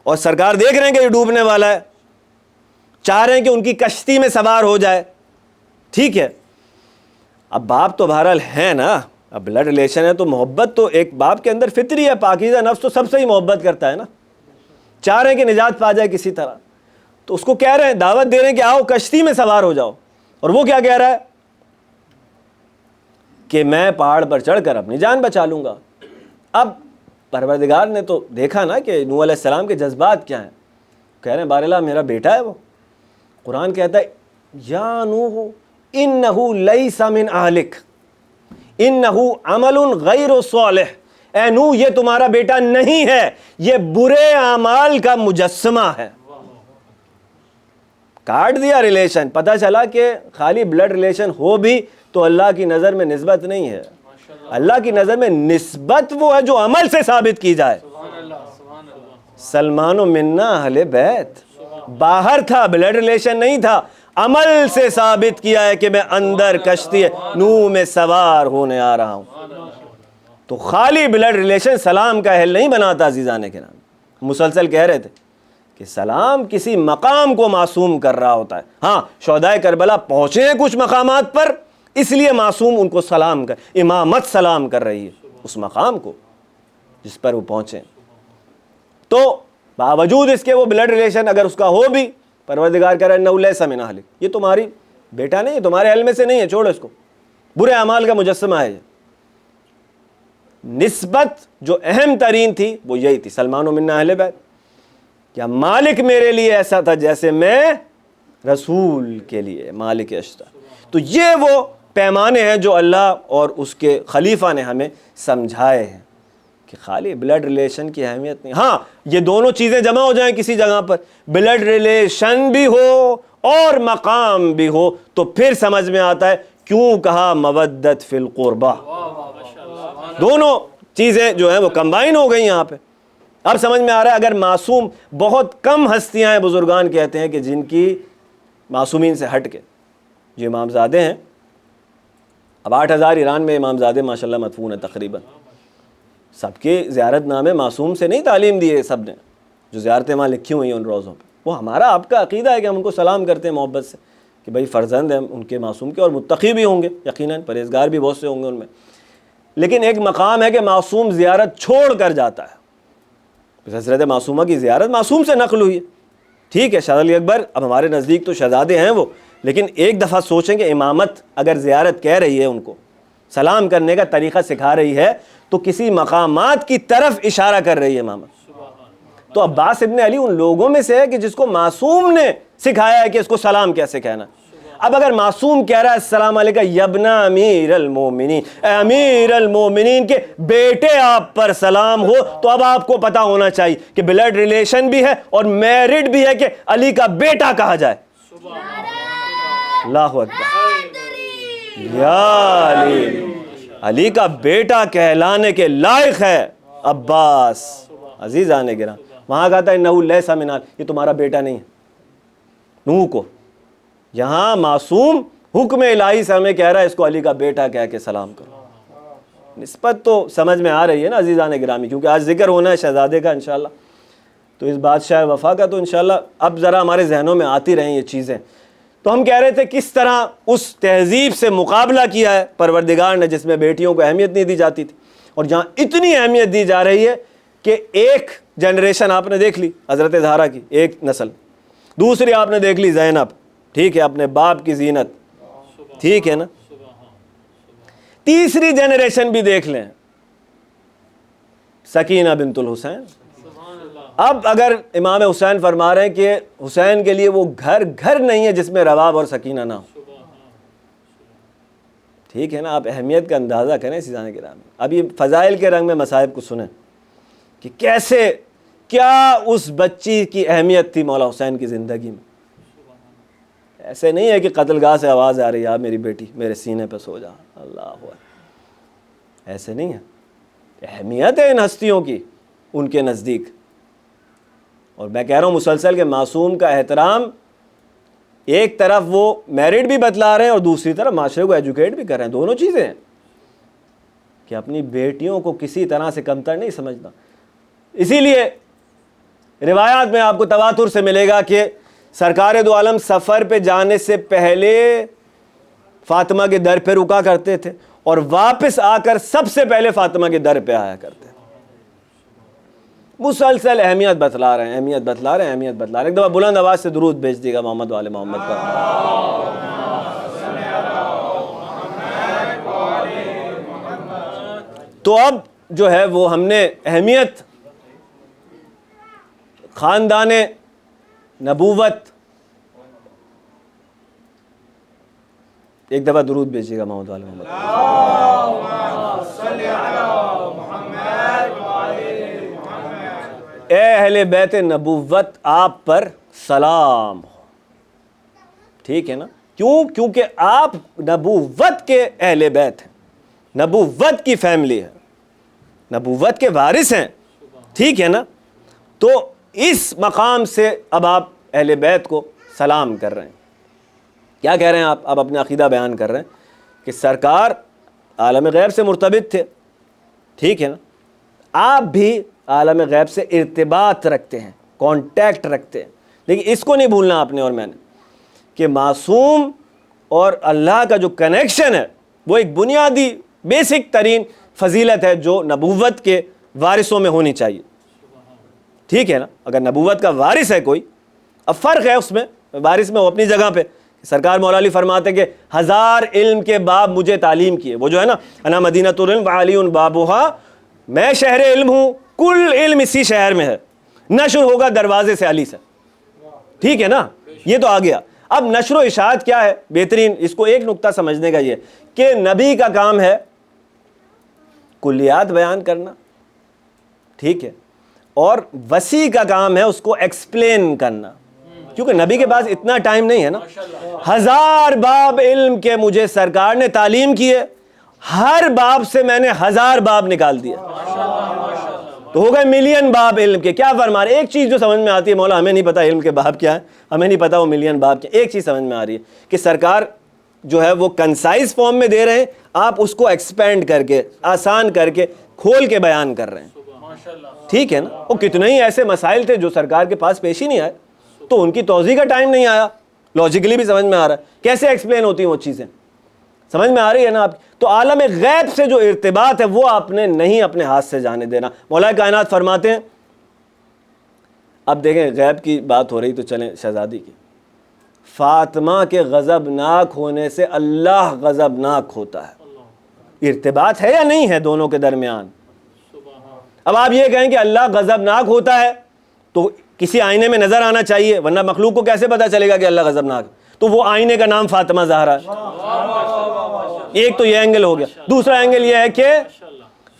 اور سرکار دیکھ رہے ہیں کہ یہ ڈوبنے والا ہے. چاہ رہے ہیں کہ ان کی کشتی میں سوار ہو جائے. ٹھیک ہے. اب باپ تو بہرحال ہے نا، اب بلڈ ریلیشن ہے تو محبت تو ایک باپ کے اندر فطری ہے. پاکیزہ نفس تو سب سے ہی محبت کرتا ہے نا. چاہ رہے ہیں کہ نجات پا جائے کسی طرح. تو اس کو کہہ رہے ہیں، دعوت دے رہے ہیں کہ آؤ کشتی میں سوار ہو جاؤ. اور وہ کیا کہہ رہا ہے کہ میں پہاڑ پر چڑھ کر اپنی جان بچا لوں گا. اب پروردگار نے تو دیکھا نا کہ نوح علیہ السلام کے جذبات کیا ہیں. کہہ رہے ہیں بار اللہ میرا بیٹا ہے وہ. قرآن کہتا ہے یا نوح انہ لیس من اہلک انہ عمل غیر صالح. اے نوح یہ تمہارا بیٹا نہیں ہے، یہ برے اعمال کا مجسمہ ہے. کاٹ دیا ریلیشن. پتہ چلا کہ خالی بلڈ ریلیشن ہو بھی تو اللہ کی نظر میں نسبت نہیں ہے. اللہ کی نظر میں نسبت وہ ہے جو عمل سے ثابت کی جائے. سلمان و منا اہل بیت. باہر تھا، بلڈ ریلیشن نہیں تھا، عمل سے ثابت کیا ہے کہ میں اندر کشتی نوح میں سوار ہونے آ رہا ہوں. تو خالی بلڈ ریلیشن سلام کا اہل نہیں بناتا. عزیزان کے نام مسلسل کہہ رہے تھے کہ سلام کسی مقام کو معصوم کر رہا ہوتا ہے. ہاں شہدائے کربلا پہنچے ہیں کچھ مقامات پر، اس لیے معصوم ان کو سلام کر، امامت سلام کر رہی ہے اس مقام کو جس پر وہ پہنچے. تو باوجود اس کے وہ بلڈ ریلیشن اگر اس کا ہو بھی، پروردگار کہہ رہا ہے انہ لیس من اہلک، یہ تمہاری بیٹا نہیں ہے، تمہارے اہل میں سے نہیں ہے، چھوڑو اس کو، برے اعمال کا مجسمہ ہے. نسبت جو اہم ترین تھی وہ یہی تھی، سلمان و منا اہل بیت. کیا مالک میرے لیے ایسا تھا جیسے میں رسول کے لیے مالک اشتر. تو یہ وہ پیمانے ہیں جو اللہ اور اس کے خلیفہ نے ہمیں سمجھائے ہیں کہ خالی بلڈ ریلیشن کی اہمیت نہیں. ہاں یہ دونوں چیزیں جمع ہو جائیں کسی جگہ پر, بلڈ ریلیشن بھی ہو اور مقام بھی ہو, تو پھر سمجھ میں آتا ہے کیوں کہا مودت فی القربہ. دونوں چیزیں جو ہیں وہ کمبائن ہو گئی یہاں پہ. اب سمجھ میں آ رہا ہے اگر معصوم, بہت کم ہستیاں ہیں بزرگان کہتے ہیں کہ جن کی معصومین سے ہٹ کے جو امامزادے ہیں, اب 8000 ایران میں امامزادے ماشاءاللہ مدفون ہیں تقریباً, سب کے زیارت نامے معصوم سے نہیں تعلیم دیے سب نے, جو زیارتیں وہاں لکھی ہوئی ہیں ان روزوں پہ. وہ ہمارا آپ کا عقیدہ ہے کہ ہم ان کو سلام کرتے ہیں محبت سے کہ بھائی فرزند ہیں ان کے معصوم کے, اور متقی بھی ہوں گے یقیناً, پرہیزگار بھی بہت سے ہوں گے ان میں. لیکن ایک مقام ہے کہ معصوم زیارت چھوڑ کر جاتا ہے. حضرت معصومہ کی زیارت معصوم سے نقل ہوئی ہے, ٹھیک ہے, شاہ علی اکبر اب ہمارے نزدیک تو شہزادے ہیں وہ, لیکن ایک دفعہ سوچیں کہ امامت اگر زیارت کہہ رہی ہے, ان کو سلام کرنے کا طریقہ سکھا رہی ہے, تو کسی مقامات کی طرف اشارہ کر رہی ہے امامت. تو عباس ابن علی ان لوگوں میں سے ہے کہ جس کو معصوم نے سکھایا ہے کہ اس کو سلام کیسے کہنا. اب اگر معصوم کہہ رہا ہے السلام علیکہ یبنا امیر المومنین, اے امیر المومنین کے بیٹے آپ پر سلام ہو, تو اب آپ کو پتا ہونا چاہیے کہ بلڈ ریلیشن بھی ہے اور میرڈ بھی ہے کہ علی کا بیٹا کہا جائے. اللہ اکبر, یا علی, علی کا بیٹا کہلانے کے لائق ہے عباس. عزیزان گرام, وہاں کہتا ہے انہ لیس من آل, یہ تمہارا بیٹا نہیں ہے نوح کو. یہاں معصوم حکم الہی سے ہمیں کہہ رہا ہے اس کو علی کا بیٹا کہہ کے سلام کرو. نسبت تو سمجھ میں آ رہی ہے نا عزیزان گرامی, کیونکہ آج ذکر ہونا ہے شہزادے کا انشاءاللہ, تو اس بادشاہ وفا کا, تو انشاءاللہ اب ذرا ہمارے ذہنوں میں آتی رہیں یہ چیزیں. تو ہم کہہ رہے تھے کس طرح اس تہذیب سے مقابلہ کیا ہے پروردگار نے جس میں بیٹیوں کو اہمیت نہیں دی جاتی تھی, اور جہاں اتنی اہمیت دی جا رہی ہے کہ ایک جنریشن آپ نے دیکھ لی حضرت زہرا کی, ایک نسل, دوسری آپ نے دیکھ لی زینب, ٹھیک ہے, اپنے باپ کی زینت, ٹھیک ہے نا, تیسری جنریشن بھی دیکھ لیں سکینہ بنت الحسین. اب اگر امام حسین فرما رہے ہیں کہ حسین کے لیے وہ گھر نہیں ہے جس میں رباب اور سکینہ نہ ہو, ٹھیک ہے نا, آپ اہمیت کا اندازہ کریں سیزان کرام. اب یہ فضائل کے رنگ میں مصائب کو سنیں کہ کیسے, کیا اس بچی کی اہمیت تھی مولا حسین کی زندگی میں. ایسے نہیں ہے کہ قتل گاہ سے آواز آ رہی ہے میری بیٹی میرے سینے پہ سو جا, اللہ اکبر, ایسے نہیں ہے. اہمیت ہے ان ہستیوں کی ان کے نزدیک. اور میں کہہ رہا ہوں مسلسل کہ معصوم کا احترام, ایک طرف وہ میرٹ بھی بتلا رہے ہیں اور دوسری طرف معاشرے کو ایجوکیٹ بھی کر رہے ہیں. دونوں چیزیں ہیں کہ اپنی بیٹیوں کو کسی طرح سے کمتر نہیں سمجھنا. اسی لیے روایات میں آپ کو تواتر سے ملے گا کہ سرکار دو عالم سفر پہ جانے سے پہلے فاطمہ کے در پہ رکا کرتے تھے اور واپس آ کر سب سے پہلے فاطمہ کے در پہ آیا کرتے تھے. مسلسل اہمیت بتلا رہے ہیں, اہمیت بتلا رہے ہیں, اہمیت بتلا رہے ہیں. ایک دفعہ بلند آواز سے درود بھیج دیے گا محمد والے محمد پر. تو اب جو ہے وہ ہم نے اہمیت خاندان نبوت, ایک دفعہ درود بھیجیے گا محمد والے محمد. اے اہل بیت نبوت آپ پر سلام ہو, ٹھیک ہے نا, کیوں؟ کیونکہ آپ نبوت کے اہل بیت ہیں, نبوت کی فیملی ہے, نبوت کے وارث ہیں, ٹھیک ہے نا. تو اس مقام سے اب آپ اہل بیت کو سلام کر رہے ہیں. کیا کہہ رہے ہیں آپ؟ اب اپنا عقیدہ بیان کر رہے ہیں کہ سرکار عالم غیب سے مرتبط تھے, ٹھیک ہے نا, آپ بھی عالم غیب سے ارتباط رکھتے ہیں, کانٹیکٹ رکھتے ہیں. لیکن اس کو نہیں بھولنا آپ نے اور میں نے کہ معصوم اور اللہ کا جو کنیکشن ہے وہ ایک بنیادی بیسک ترین فضیلت ہے جو نبوت کے وارثوں میں ہونی چاہیے, ٹھیک ہے نا. اگر نبوت کا وارث ہے کوئی, اب فرق ہے اس میں, وارث میں وہ اپنی جگہ پہ, سرکار مولا علی فرماتے کہ 1000 علم کے باب مجھے تعلیم کیے, وہ جو ہے نا انا مدینۃ العلم وعلی بابھا, میں شہر علم ہوں, کل علم اسی شہر میں ہے, نشر ہوگا دروازے سے علی سے, ٹھیک ہے نا. یہ تو آ گیا. اب نشر و اشاعت کیا ہے؟ بہترین اس کو ایک نقطہ سمجھنے کا یہ کہ نبی کا کام ہے کلیات بیان کرنا، ٹھیک ہے، اور وسیع کا کام ہے اس کو ایکسپلین کرنا، کیونکہ نبی کے پاس اتنا ٹائم نہیں ہے نا۔ 1000 باب علم کے مجھے سرکار نے تعلیم کیے، ہر باب سے میں نے 1000 باب نکال دیا، تو ہو گئے ملین باب علم کے۔ کیا فرما رہے؟ ایک چیز جو سمجھ میں آتی ہے، مولا ہمیں نہیں پتا علم کے باب کیا ہے، ہمیں نہیں پتا وہ ملین باب کیا، ایک چیز سمجھ میں آ رہی ہے کہ سرکار جو ہے وہ کنسائز فارم میں دے رہے ہیں، آپ اس کو ایکسپینڈ کر کے، آسان کر کے، کھول کے بیان کر رہے ہیں، ٹھیک ہے نا۔ وہ کتنے ہی ایسے مسائل تھے جو سرکار کے پاس پیش ہی نہیں آئے، تو ان کی توضیح کا ٹائم نہیں آیا، لاجیکلی بھی سمجھ میں آ رہا ہے کیسے ایکسپلین ہوتی ہیں وہ چیزیں، سمجھ میں آ رہی ہے نا آپ؟ تو عالم غیب سے جو ارتباط ہے وہ آپ نے نہیں اپنے ہاتھ سے جانے دینا۔ مولا کائنات فرماتے ہیں، اب دیکھیں غیب کی بات ہو رہی تو چلیں شہزادی کی، فاطمہ کے غضبناک ہونے سے اللہ غضبناک ہوتا ہے، ارتباط ہے یا نہیں ہے دونوں کے درمیان؟ اب آپ یہ کہیں کہ اللہ غضبناک ہوتا ہے تو کسی آئینے میں نظر آنا چاہیے، ورنہ مخلوق کو کیسے پتا چلے گا کہ اللہ غضبناک ہے؟ تو وہ آئینے کا نام فاطمہ زہرا ہے۔ ایک تو یہ اینگل ہو گیا۔ دوسرا اینگل یہ ہے کہ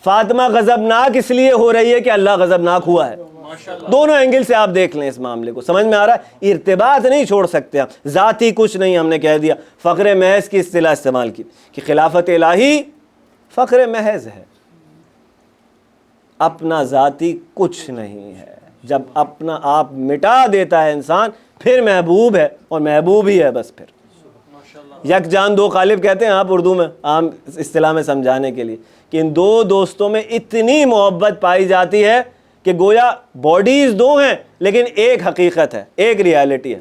فاطمہ غضبناک اس لیے ہو رہی ہے کہ اللہ غضبناک ہوا ہے۔ دونوں اینگل سے آپ دیکھ لیں اس معاملے کو، سمجھ میں آ رہا ہے؟ ارتباط نہیں چھوڑ سکتے ہم، ذاتی کچھ نہیں، ہم نے کہہ دیا فقر محض کی اصطلاح استعمال کی کہ خلافت الہی فقر محض ہے، اپنا ذاتی کچھ نہیں ہے۔ جب اپنا آپ مٹا دیتا ہے انسان پھر محبوب ہے، اور محبوب ہی ہے بس۔ پھر یک جان دو قالب کہتے ہیں آپ اردو میں، عام اصطلاح میں سمجھانے کے لیے، کہ ان دو دوستوں میں اتنی محبت پائی جاتی ہے کہ گویا باڈیز دو ہیں لیکن ایک حقیقت ہے، ایک ریالٹی ہے،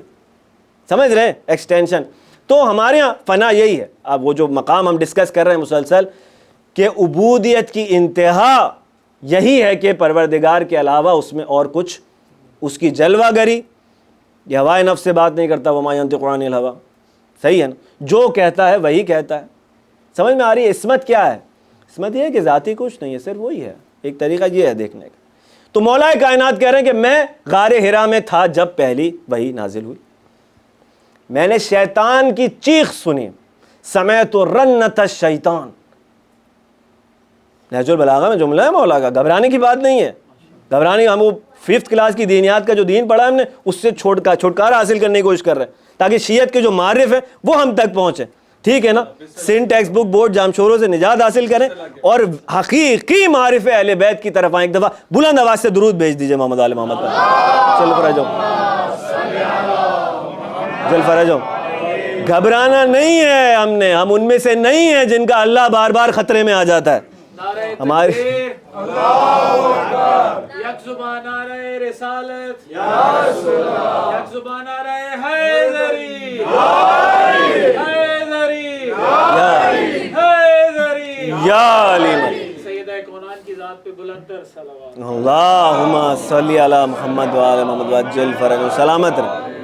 سمجھ رہے ہیں؟ ایکسٹینشن۔ تو ہمارے ہاں فنا یہی ہے، اب وہ جو مقام ہم ڈسکس کر رہے ہیں مسلسل کہ عبودیت کی انتہا یہی ہے کہ پروردگار کے علاوہ اس میں اور کچھ، اس کی جلوہ گری، یہ ہوائے نفس سے بات نہیں کرتا، وما ینطق عن الہوی، صحیح ہے نا، جو کہتا ہے وہی کہتا ہے۔ سمجھ میں آ رہی ہے؟ عصمت کیا ہے؟ عصمت یہ ہے کہ ذاتی کچھ نہیں ہے، صرف وہی ہے۔ ایک طریقہ یہ ہے دیکھنے کا۔ تو مولا کائنات کہہ رہے ہیں کہ میں غار حرا میں تھا جب پہلی وحی نازل ہوئی، میں نے شیطان کی چیخ سنی، سمعت رنت الشیطان۔ نہج البلاغہ میں جملہ ہے مولا کا، گھبرانے کی بات نہیں ہے، گھبرانے، ہم وہ 5th کلاس کی دینیات کا جو دین پڑھا ہم نے اس سے چھٹکارا حاصل کرنے کی کوشش کر رہے ہیں تاکہ شیعت کے جو معرف ہیں وہ ہم تک پہنچیں، ٹھیک ہے نا؟ سن ٹیکسٹ بک بورڈ جامشوروں سے نجات حاصل کریں اور حقیقی معرف اہل بیت کی طرف آئیں۔ ایک دفعہ بلند آواز سے درود بھیج دیجئے محمد آل محمد پر۔ چلو فرا جاؤ، چل فرا جاؤ۔ گھبرانا نہیں ہے ہم ان میں سے نہیں ہیں جن کا اللہ بار بار خطرے میں آ جاتا ہے۔ ہمارے یک زبان آ رہے رسالت، یک زبان آ رہے حیدری، حیدری، حیدری، یا علی سیدہ کونان کی ذات پہ بلند تر صلوات۔ اللہم صلی علی محمد وآل محمد وعجل فرج سلامت رہے۔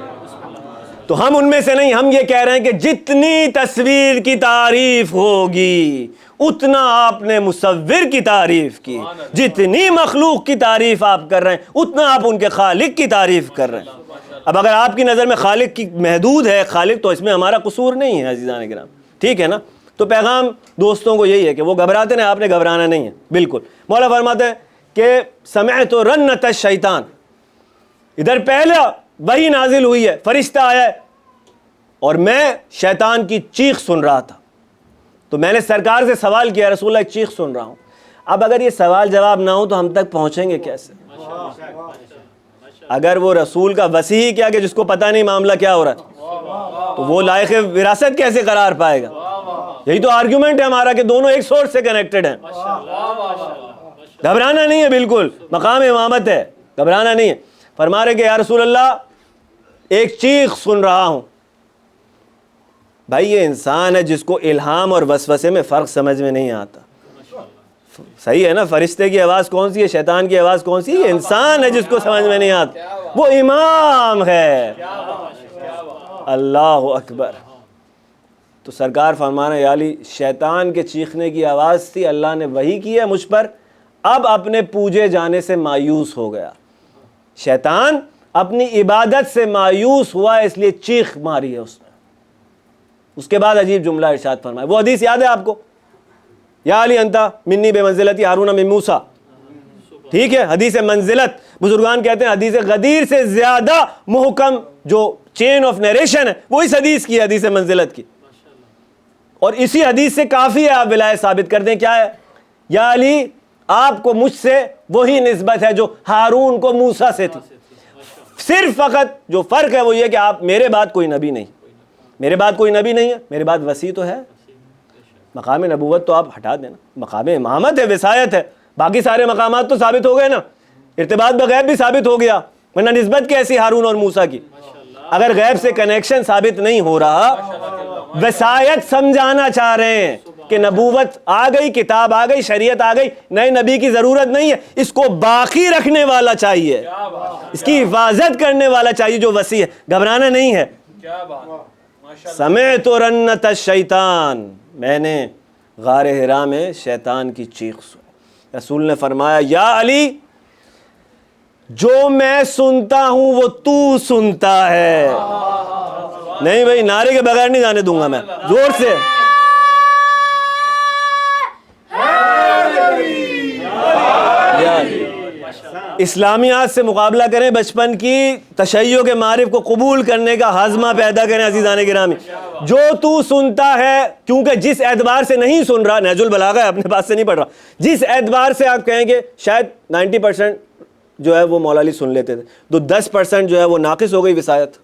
تو ہم ان میں سے نہیں، ہم یہ کہہ رہے ہیں کہ جتنی تصویر کی تعریف ہوگی اتنا آپ نے مصور کی تعریف کی، جتنی مخلوق کی تعریف آپ کر رہے ہیں اتنا آپ ان کے خالق کی تعریف کر رہے ہیں۔ اب اگر آپ کی نظر میں خالق کی محدود ہے خالق، تو اس میں ہمارا قصور نہیں ہے عزیزان کرام، ٹھیک ہے نا؟ تو پیغام دوستوں کو یہی ہے کہ وہ گھبراتے ہیں، آپ نے گھبرانا نہیں ہے، بالکل۔ مولا فرماتے ہیں کہ سمعت رنت الشیطان، ادھر پہلا وحی نازل ہوئی ہے، فرشتہ آیا ہے اور میں شیطان کی چیخ سن رہا تھا، تو میں نے سرکار سے سوال کیا، رسول اللہ ایک چیخ سن رہا ہوں۔ اب اگر یہ سوال جواب نہ ہو تو ہم تک پہنچیں گے کیسے؟ اگر وہ رسول کا وسیع ہی کیا کہ جس کو پتہ نہیں معاملہ کیا ہو رہا ہے، تو وہ لائق وراثت کیسے قرار پائے گا؟ یہی تو آرگیومنٹ ہے ہمارا کہ دونوں ایک سورس سے کنیکٹڈ ہیں۔ گھبرانا نہیں ہے، بالکل مقام امامت ہے، گھبرانا نہیں ہے۔ فرما رہے کہ یا رسول اللہ ایک چیخ سن رہا ہوں۔ بھائی یہ انسان ہے جس کو الہام اور وسوسے میں فرق سمجھ میں نہیں آتا، صحیح ہے نا؟ فرشتے کی آواز کون سی ہے، شیطان کی آواز کون سی ہے؟ یہ انسان ہے جس کو سمجھ میں نہیں آتا، وہ امام ہے۔ اللہ اکبر۔ تو سرکار فرمانا یا علی شیطان کے چیخنے کی آواز تھی، اللہ نے وحی کی ہے مجھ پر، اب اپنے پوجے جانے سے مایوس ہو گیا۔ شیطان اپنی عبادت سے مایوس ہوا ہے، اس لیے چیخ ماری ہے اس نے۔ اس کے بعد عجیب جملہ ارشاد فرمایا، وہ حدیث یاد ہے آپ کو، یا علی انتا منی بے منزلتی ہارون من موسیٰ، ٹھیک ہے، حدیث منزلت، بزرگان کہتے ہیں حدیث غدیر سے زیادہ محکم جو چین آف نیریشن ہے وہ اس حدیث کی، حدیث منزلت کی، اور اسی حدیث سے کافی ہے آپ ولایت ثابت کر دیں۔ کیا ہے؟ یا علی آپ کو مجھ سے وہی نسبت ہے جو ہارون کو موسیٰ سے تھی، صرف فقط جو فرق ہے وہ یہ کہ آپ میرے بعد کوئی نبی نہیں، میرے بعد کوئی نبی نہیں ہے، میرے بعد وسیع تو ہے، مقام نبوت تو آپ ہٹا دینا، مقام امامت ہے، وصایت ہے، باقی سارے مقامات تو ثابت ہو گئے نا، ارتباط بغیب بھی ثابت ہو گیا، ورنہ نسبت کیسی ہارون اور موسیٰ کی؟ اگر غیب سے کنیکشن ثابت نہیں ہو رہا، وصایت سمجھانا چاہ رہے ہیں کہ نبوت آ گئی، کتاب آ گئی، شریعت آ گئی، نئے نبی کی ضرورت نہیں ہے، اس کو باقی رکھنے والا چاہیے، اس کی حفاظت کرنے والا چاہیے جو وسیع ہے، گھبرانا نہیں ہے۔ سمعت رنت الشیطان، میں نے غار حرا میں شیطان کی چیخ سنی۔ رسول نے فرمایا یا علی جو میں سنتا ہوں وہ تو سنتا ہے۔ نہیں بھائی، نعرے کے بغیر نہیں جانے دوں گا میں، زور سے۔ اسلامیات سے مقابلہ کریں، بچپن کی تشیع کے معارف کو قبول کرنے کا ہاضمہ پیدا کریں۔ عزیزان گرامی، جو تو سنتا ہے، کیونکہ جس اعتبار سے نہیں سن رہا، نہج البلاغہ ہے، اپنے پاس سے نہیں پڑھ رہا، جس اعتبار سے آپ کہیں گے شاید 90% جو ہے وہ مولا علی سن لیتے تھے، تو 10% جو ہے وہ ناقص ہو گئی وصایت۔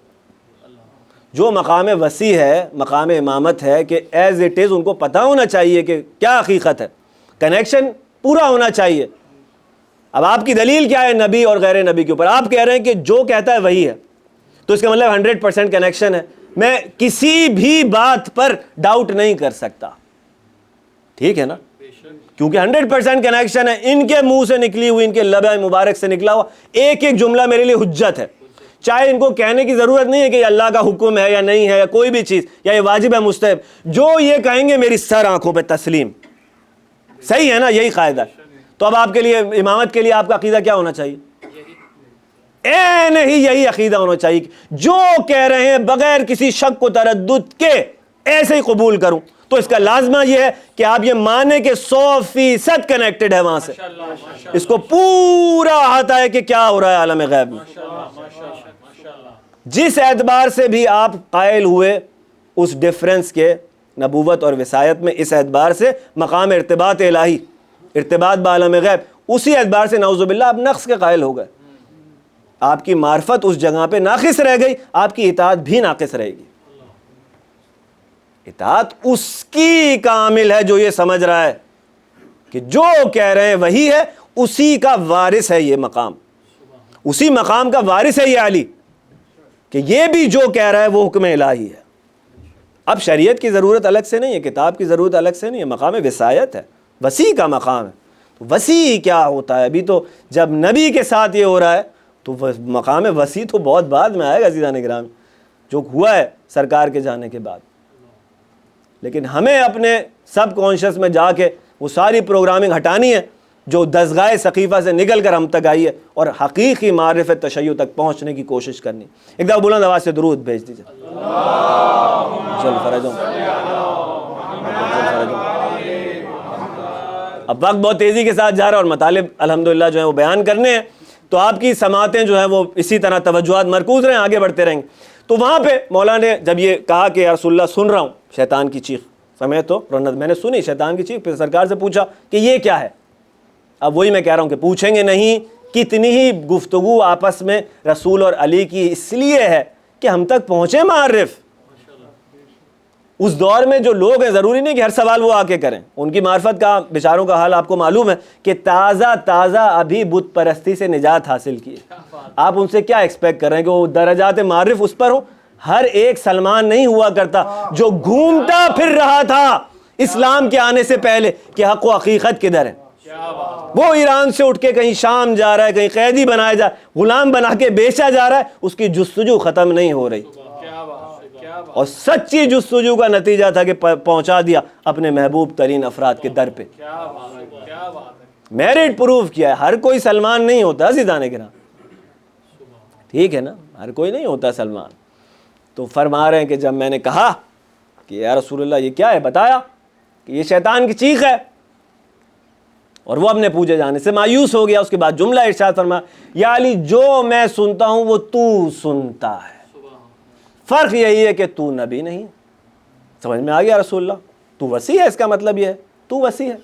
جو مقام وسیع ہے، مقام امامت ہے، کہ ایز اٹ از ان کو پتہ ہونا چاہیے کہ کیا حقیقت ہے، کنیکشن پورا ہونا چاہیے۔ اب آپ کی دلیل کیا ہے نبی اور غیر نبی کے اوپر؟ آپ کہہ رہے ہیں کہ جو کہتا ہے وہی ہے، تو اس کا مطلب 100% کنیکشن ہے، میں کسی بھی بات پر ڈاؤٹ نہیں کر سکتا، ٹھیک ہے نا، کیونکہ 100% کنیکشن ہے، ان کے منہ سے نکلی ہوئی، ان کے لب مبارک سے نکلا ہوا ایک ایک جملہ میرے لیے حجت ہے، چاہے ان کو کہنے کی ضرورت نہیں ہے کہ یہ اللہ کا حکم ہے یا نہیں ہے، یا کوئی بھی چیز، یا یہ واجب ہے مستحب، جو یہ کہیں گے میری سر آنکھوں پہ تسلیم۔ صحیح ہے نا، یہی قاعدہ ہے۔ تو اب آپ کے لیے امامت کے لیے آپ کا عقیدہ کیا ہونا چاہیے؟ نہیں، یہی عقیدہ ہونا چاہیے کہ جو کہہ رہے ہیں بغیر کسی شک و تردد کے ایسے ہی قبول کروں، تو اس کا لازمہ یہ ہے کہ آپ یہ مانیں کہ 100% کنیکٹڈ ہے وہاں سے، اس کو پورا احاطہ ہے کہ کیا ہو رہا ہے عالم غیب میں۔ جس اعتبار سے بھی آپ قائل ہوئے اس ڈیفرنس کے نبوت اور وصایت میں، اس اعتبار سے مقام ارتباط الہی، ارتباط بعالم غیب، اسی اعتبار سے نعوذ باللہ آپ نقص کے قائل ہو گئے، آپ کی معرفت اس جگہ پہ ناقص رہ گئی، آپ کی اطاعت بھی ناقص رہے گی۔ اطاعت اس کی کامل ہے جو یہ سمجھ رہا ہے کہ جو کہہ رہے ہیں وہی ہے، اسی کا وارث ہے یہ مقام، اسی مقام کا وارث ہے یہ علی، کہ یہ بھی جو کہہ رہا ہے وہ حکم الہی ہے۔ اب شریعت کی ضرورت الگ سے نہیں ہے، کتاب کی ضرورت الگ سے نہیں ہے، مقام وصایت ہے، وسیع کا مقام ہے۔ تو وسیع کیا ہوتا ہے؟ ابھی تو جب نبی کے ساتھ یہ ہو رہا ہے تو مقام وسیع تو بہت بعد میں آئے گا عزیزان گرامی، جو ہوا ہے سرکار کے جانے کے بعد۔ لیکن ہمیں اپنے سب کانشس میں جا کے وہ ساری پروگرامنگ ہٹانی ہے جو دستگاہ سقیفہ سے نکل کر ہم تک آئی ہے، اور حقیقی معرفت تشیع تک پہنچنے کی کوشش کرنی۔ ایک دفعہ بلند آواز سے درود بھیج دیجیے۔ جل فرجوں۔ اب وقت بہت تیزی کے ساتھ جا رہا ہے اور مطالب الحمدللہ جو ہے وہ بیان کرنے ہیں، تو آپ کی سماعتیں جو ہیں وہ اسی طرح توجہات مرکوز رہیں، آگے بڑھتے رہیں گے۔ تو وہاں پہ مولا نے جب یہ کہا کہ یا رسول اللہ سن رہا ہوں شیطان کی چیخ، سمے تو میں نے سنی شیطان کی چیخ، پھر سرکار سے پوچھا کہ یہ کیا ہے؟ اب وہی میں کہہ رہا ہوں کہ پوچھیں گے نہیں، کتنی ہی گفتگو آپس میں رسول اور علی کی اس لیے ہے کہ ہم تک پہنچے معرف۔ اس دور میں جو لوگ ہیں ضروری نہیں کہ ہر سوال وہ آ کے کریں، ان کی معرفت کا بیچاروں کا حال آپ کو معلوم ہے کہ تازہ ابھی بت پرستی سے نجات حاصل کی ہے۔ آپ ان سے کیا ایکسپیکٹ کر رہے ہیں کہ وہ درجات معرف اس پر ہوں؟ ہر ایک سلمان نہیں ہوا کرتا جو گھومتا پھر رہا تھا اسلام کے آنے سے پہلے کہ حق و حقیقت کدھر ہے۔ وہ ایران سے اٹھ کے کہیں شام جا رہا ہے، کہیں قیدی بنایا جا، غلام بنا کے بیچا جا رہا ہے، اس کی جستجو ختم نہیں ہو رہی، اور سچی جستجو کا نتیجہ تھا کہ پہنچا دیا اپنے محبوب ترین افراد کے در پہ، میرٹ پروف کیا ہے۔ ہر کوئی سلمان نہیں ہوتا عزیزان گرامی، ٹھیک ہے نا, ہر کوئی نہیں ہوتا سلمان. تو فرما رہے ہیں کہ جب میں نے کہا کہ یا رسول اللہ یہ کیا ہے, بتایا کہ یہ شیطان کی چیخ ہے, اور وہ اپنے پوجے جانے سے مایوس ہو گیا. اس کے بعد جملہ ارشاد فرمایا, یا علی جو میں سنتا ہوں وہ تو سنتا ہے, فرق یہی ہے کہ تو نبی نہیں. سمجھ میں آ گیا رسول اللہ, تو وسیع ہے, اس کا مطلب یہ ہے تو وسیع ہے.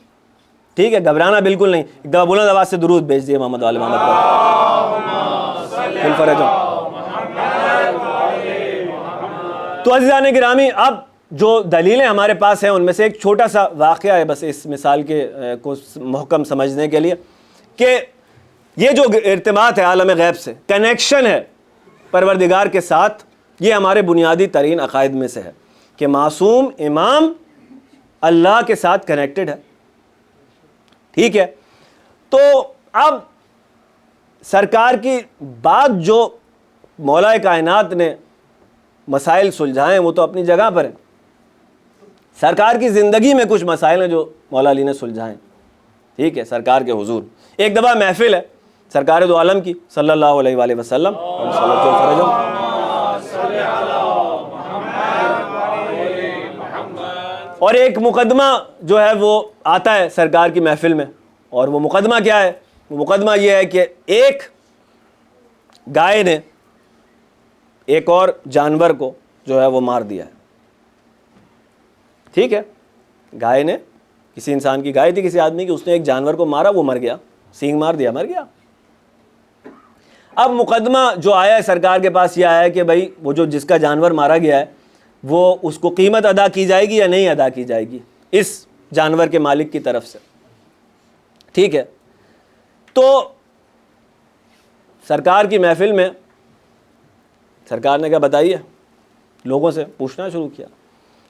ٹھیک ہے, گھبرانا بالکل نہیں. ایک دفعہ بلند آواز سے درود بھیج دیے محمد والے محمد پر. تو عزیزان گرامی, اب جو دلیلیں ہمارے پاس ہیں ان میں سے ایک چھوٹا سا واقعہ ہے بس اس مثال کے کو محکم سمجھنے کے لیے, کہ یہ جو ارتباط ہے عالم غیب سے, کنیکشن ہے پروردگار کے ساتھ, یہ ہمارے بنیادی ترین عقائد میں سے ہے کہ معصوم امام اللہ کے ساتھ کنیکٹڈ ہے. ٹھیک ہے, تو اب سرکار کی بات جو مولا کائنات نے مسائل سلجھائے وہ تو اپنی جگہ پر ہیں. سرکار کی زندگی میں کچھ مسائل ہیں جو مولا علی نے سلجھائے. ٹھیک ہے, سرکار کے حضور ایک دفعہ محفل ہے سرکار دو عالم کی صلی اللہ علیہ وآلہ وسلم, اور ایک مقدمہ جو ہے وہ آتا ہے سرکار کی محفل میں. اور وہ مقدمہ کیا ہے؟ وہ مقدمہ یہ ہے کہ ایک گائے نے ایک اور جانور کو جو ہے وہ مار دیا ہے. ٹھیک ہے, گائے نے, کسی انسان کی گائے تھی کسی آدمی کی, اس نے ایک جانور کو مارا, وہ مر گیا, سینگ مار دیا, مر گیا. اب مقدمہ جو آیا ہے سرکار کے پاس یہ آیا ہے کہ بھائی وہ جو جس کا جانور مارا گیا ہے وہ اس کو قیمت ادا کی جائے گی یا نہیں ادا کی جائے گی اس جانور کے مالک کی طرف سے. ٹھیک ہے, تو سرکار کی محفل میں سرکار نے کہا بتائیے, لوگوں سے پوچھنا شروع کیا.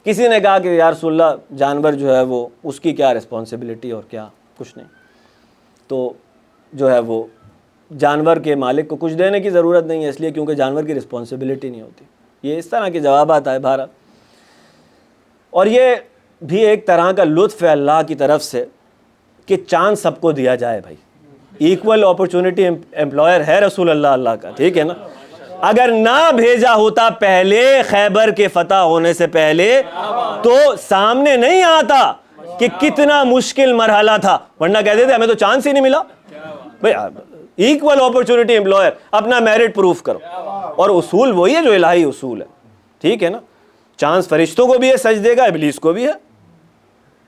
کسی نے کہا کہ یا رسول اللہ جانور جو ہے وہ اس کی کیا رسپانسبلٹی اور کیا, کچھ نہیں, تو جو ہے وہ جانور کے مالک کو کچھ دینے کی ضرورت نہیں ہے اس لیے کیونکہ جانور کی رسپانسبلٹی نہیں ہوتی. یہ اس طرح کے جوابات آئے بہرحال. اور یہ بھی ایک طرح کا لطف ہے اللہ کی طرف سے کہ چانس سب کو دیا جائے بھائی, ایکول اپرچونٹی امپلائر ہے رسول اللہ کا. ٹھیک ہے نا, اگر نہ بھیجا ہوتا پہلے خیبر کے فتح ہونے سے پہلے تو سامنے نہیں آتا کہ کتنا مشکل مرحلہ تھا, ورنہ کہتے تھے ہمیں تو چانس ہی نہیں ملا. بھائی ایکول اپرچونٹی امپلائر, اپنا میرٹ پروف کرو. اور اصول وہی ہے جو الہی اصول ہے. ٹھیک ہے نا, چانس فرشتوں کو بھی ہے سجدے کا, ابلیس کو بھی ہے,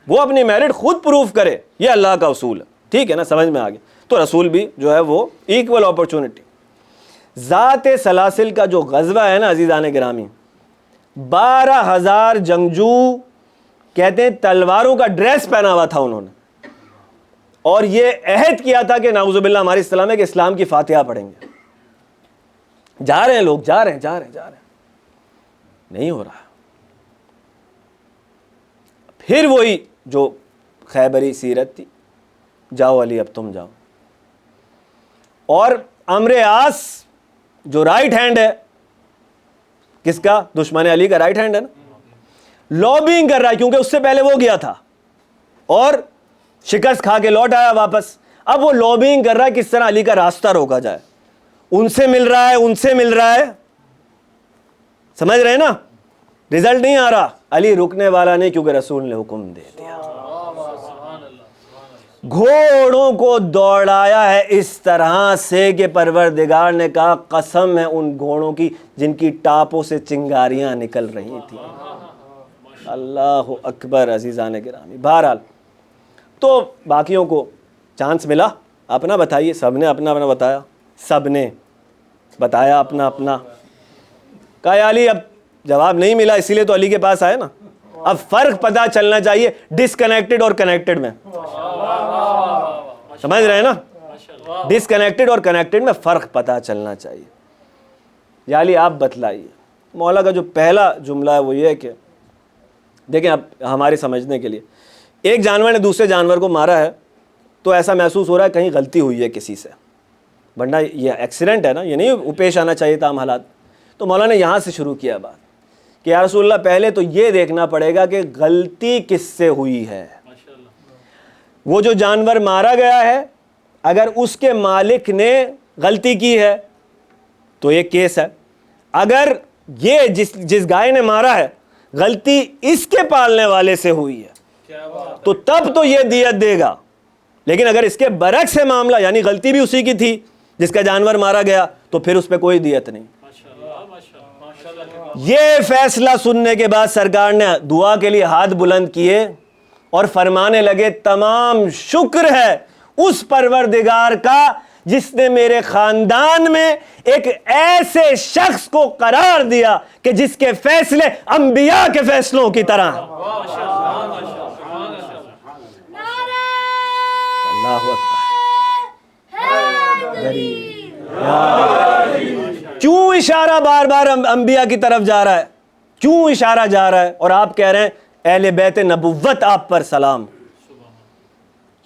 وہ اپنی میرٹ خود پروف کرے, یہ اللہ کا اصول ہے. ٹھیک ہے نا, سمجھ میں آ گیا. تو رسول بھی جو ہے وہ ایکول اپرچونٹی. ذات سلاسل کا جو غزوہ ہے نا عزیزان گرامی, 12,000 جنگجو کہتے ہیں تلواروں کا ڈریس پہنا ہوا تھا انہوں نے, اور یہ عہد کیا تھا کہ نعوذ باللہ ہماری اسلام ہے کہ اسلام کی فاتحہ پڑھیں گے. جا رہے ہیں لوگ, جا رہے ہیں, نہیں ہو رہا. پھر وہی جو خیبری سیرت تھی, جاؤ علی اب تم جاؤ. اور عمرو عاص جو رائٹ ہینڈ ہے کس کا, دشمن علی کا رائٹ ہینڈ ہے نا, لابینگ کر رہا ہے کیونکہ اس سے پہلے وہ گیا تھا اور شکست کھا کے لوٹ آیا واپس. اب وہ لابینگ کر رہا ہے کس طرح علی کا راستہ روکا جائے. ان سے مل رہا ہے, سمجھ رہے نا, رزلٹ نہیں آ رہا. علی رکنے والا نہیں کیونکہ رسول نے حکم دے دیا. گھوڑوں کو دوڑایا ہے اس طرح سے کہ پروردگار نے کہا قسم ہے ان گھوڑوں کی جن کی ٹاپوں سے چنگاریاں نکل رہی تھیں. اللہ اکبر عزیزان گرامی. بہرحال تو باقیوں کو چانس ملا, اپنا بتائیے. سب نے اپنا اپنا بتایا, سب نے بتایا اپنا اپنا. کہا علی اب جواب نہیں ملا اسی لیے تو علی کے پاس آئے نا. اب فرق پتہ چلنا چاہیے ڈسکنیکٹڈ اور کنیکٹڈ میں, سمجھ رہے ہیں نا, ڈسکنیکٹڈ اور کنیکٹڈ میں فرق پتہ چلنا چاہیے. یا علی آپ بتلائیے. مولا کا جو پہلا جملہ ہے وہ یہ ہے کہ دیکھیں اب ہمارے سمجھنے کے لیے, ایک جانور نے دوسرے جانور کو مارا ہے تو ایسا محسوس ہو رہا ہے کہیں غلطی ہوئی ہے کسی سے, ورنہ یہ ایکسیڈنٹ ہے نا, یہ نہیں پیش آنا چاہیے تھا حالات. تو مولا نے یہاں سے شروع کیا بات کہ یا رسول اللہ پہلے تو یہ دیکھنا پڑے گا کہ غلطی کس سے ہوئی ہے. وہ جو جانور مارا گیا ہے اگر اس کے مالک نے غلطی کی ہے تو یہ کیس ہے. اگر یہ جس گائے نے مارا ہے غلطی اس کے پالنے والے سے ہوئی ہے تو تب تو یہ دیت دے گا. لیکن اگر اس کے برعکس ہے معاملہ, یعنی غلطی بھی اسی کی تھی جس کا جانور مارا گیا, تو پھر اس پہ کوئی دیت نہیں. یہ فیصلہ سننے کے بعد سرکار نے دعا کے لیے ہاتھ بلند کیے اور فرمانے لگے تمام شکر ہے اس پروردگار کا جس نے میرے خاندان میں ایک ایسے شخص کو قرار دیا کہ جس کے فیصلے انبیاء کے فیصلوں کی طرح ہیں. اللہ اکبر. کیوں اشارہ بار بار انبیاء کی طرف جا رہا ہے؟ کیوں اشارہ جا رہا ہے؟ اور آپ کہہ رہے ہیں اہل بیت نبوت آپ پر سلام.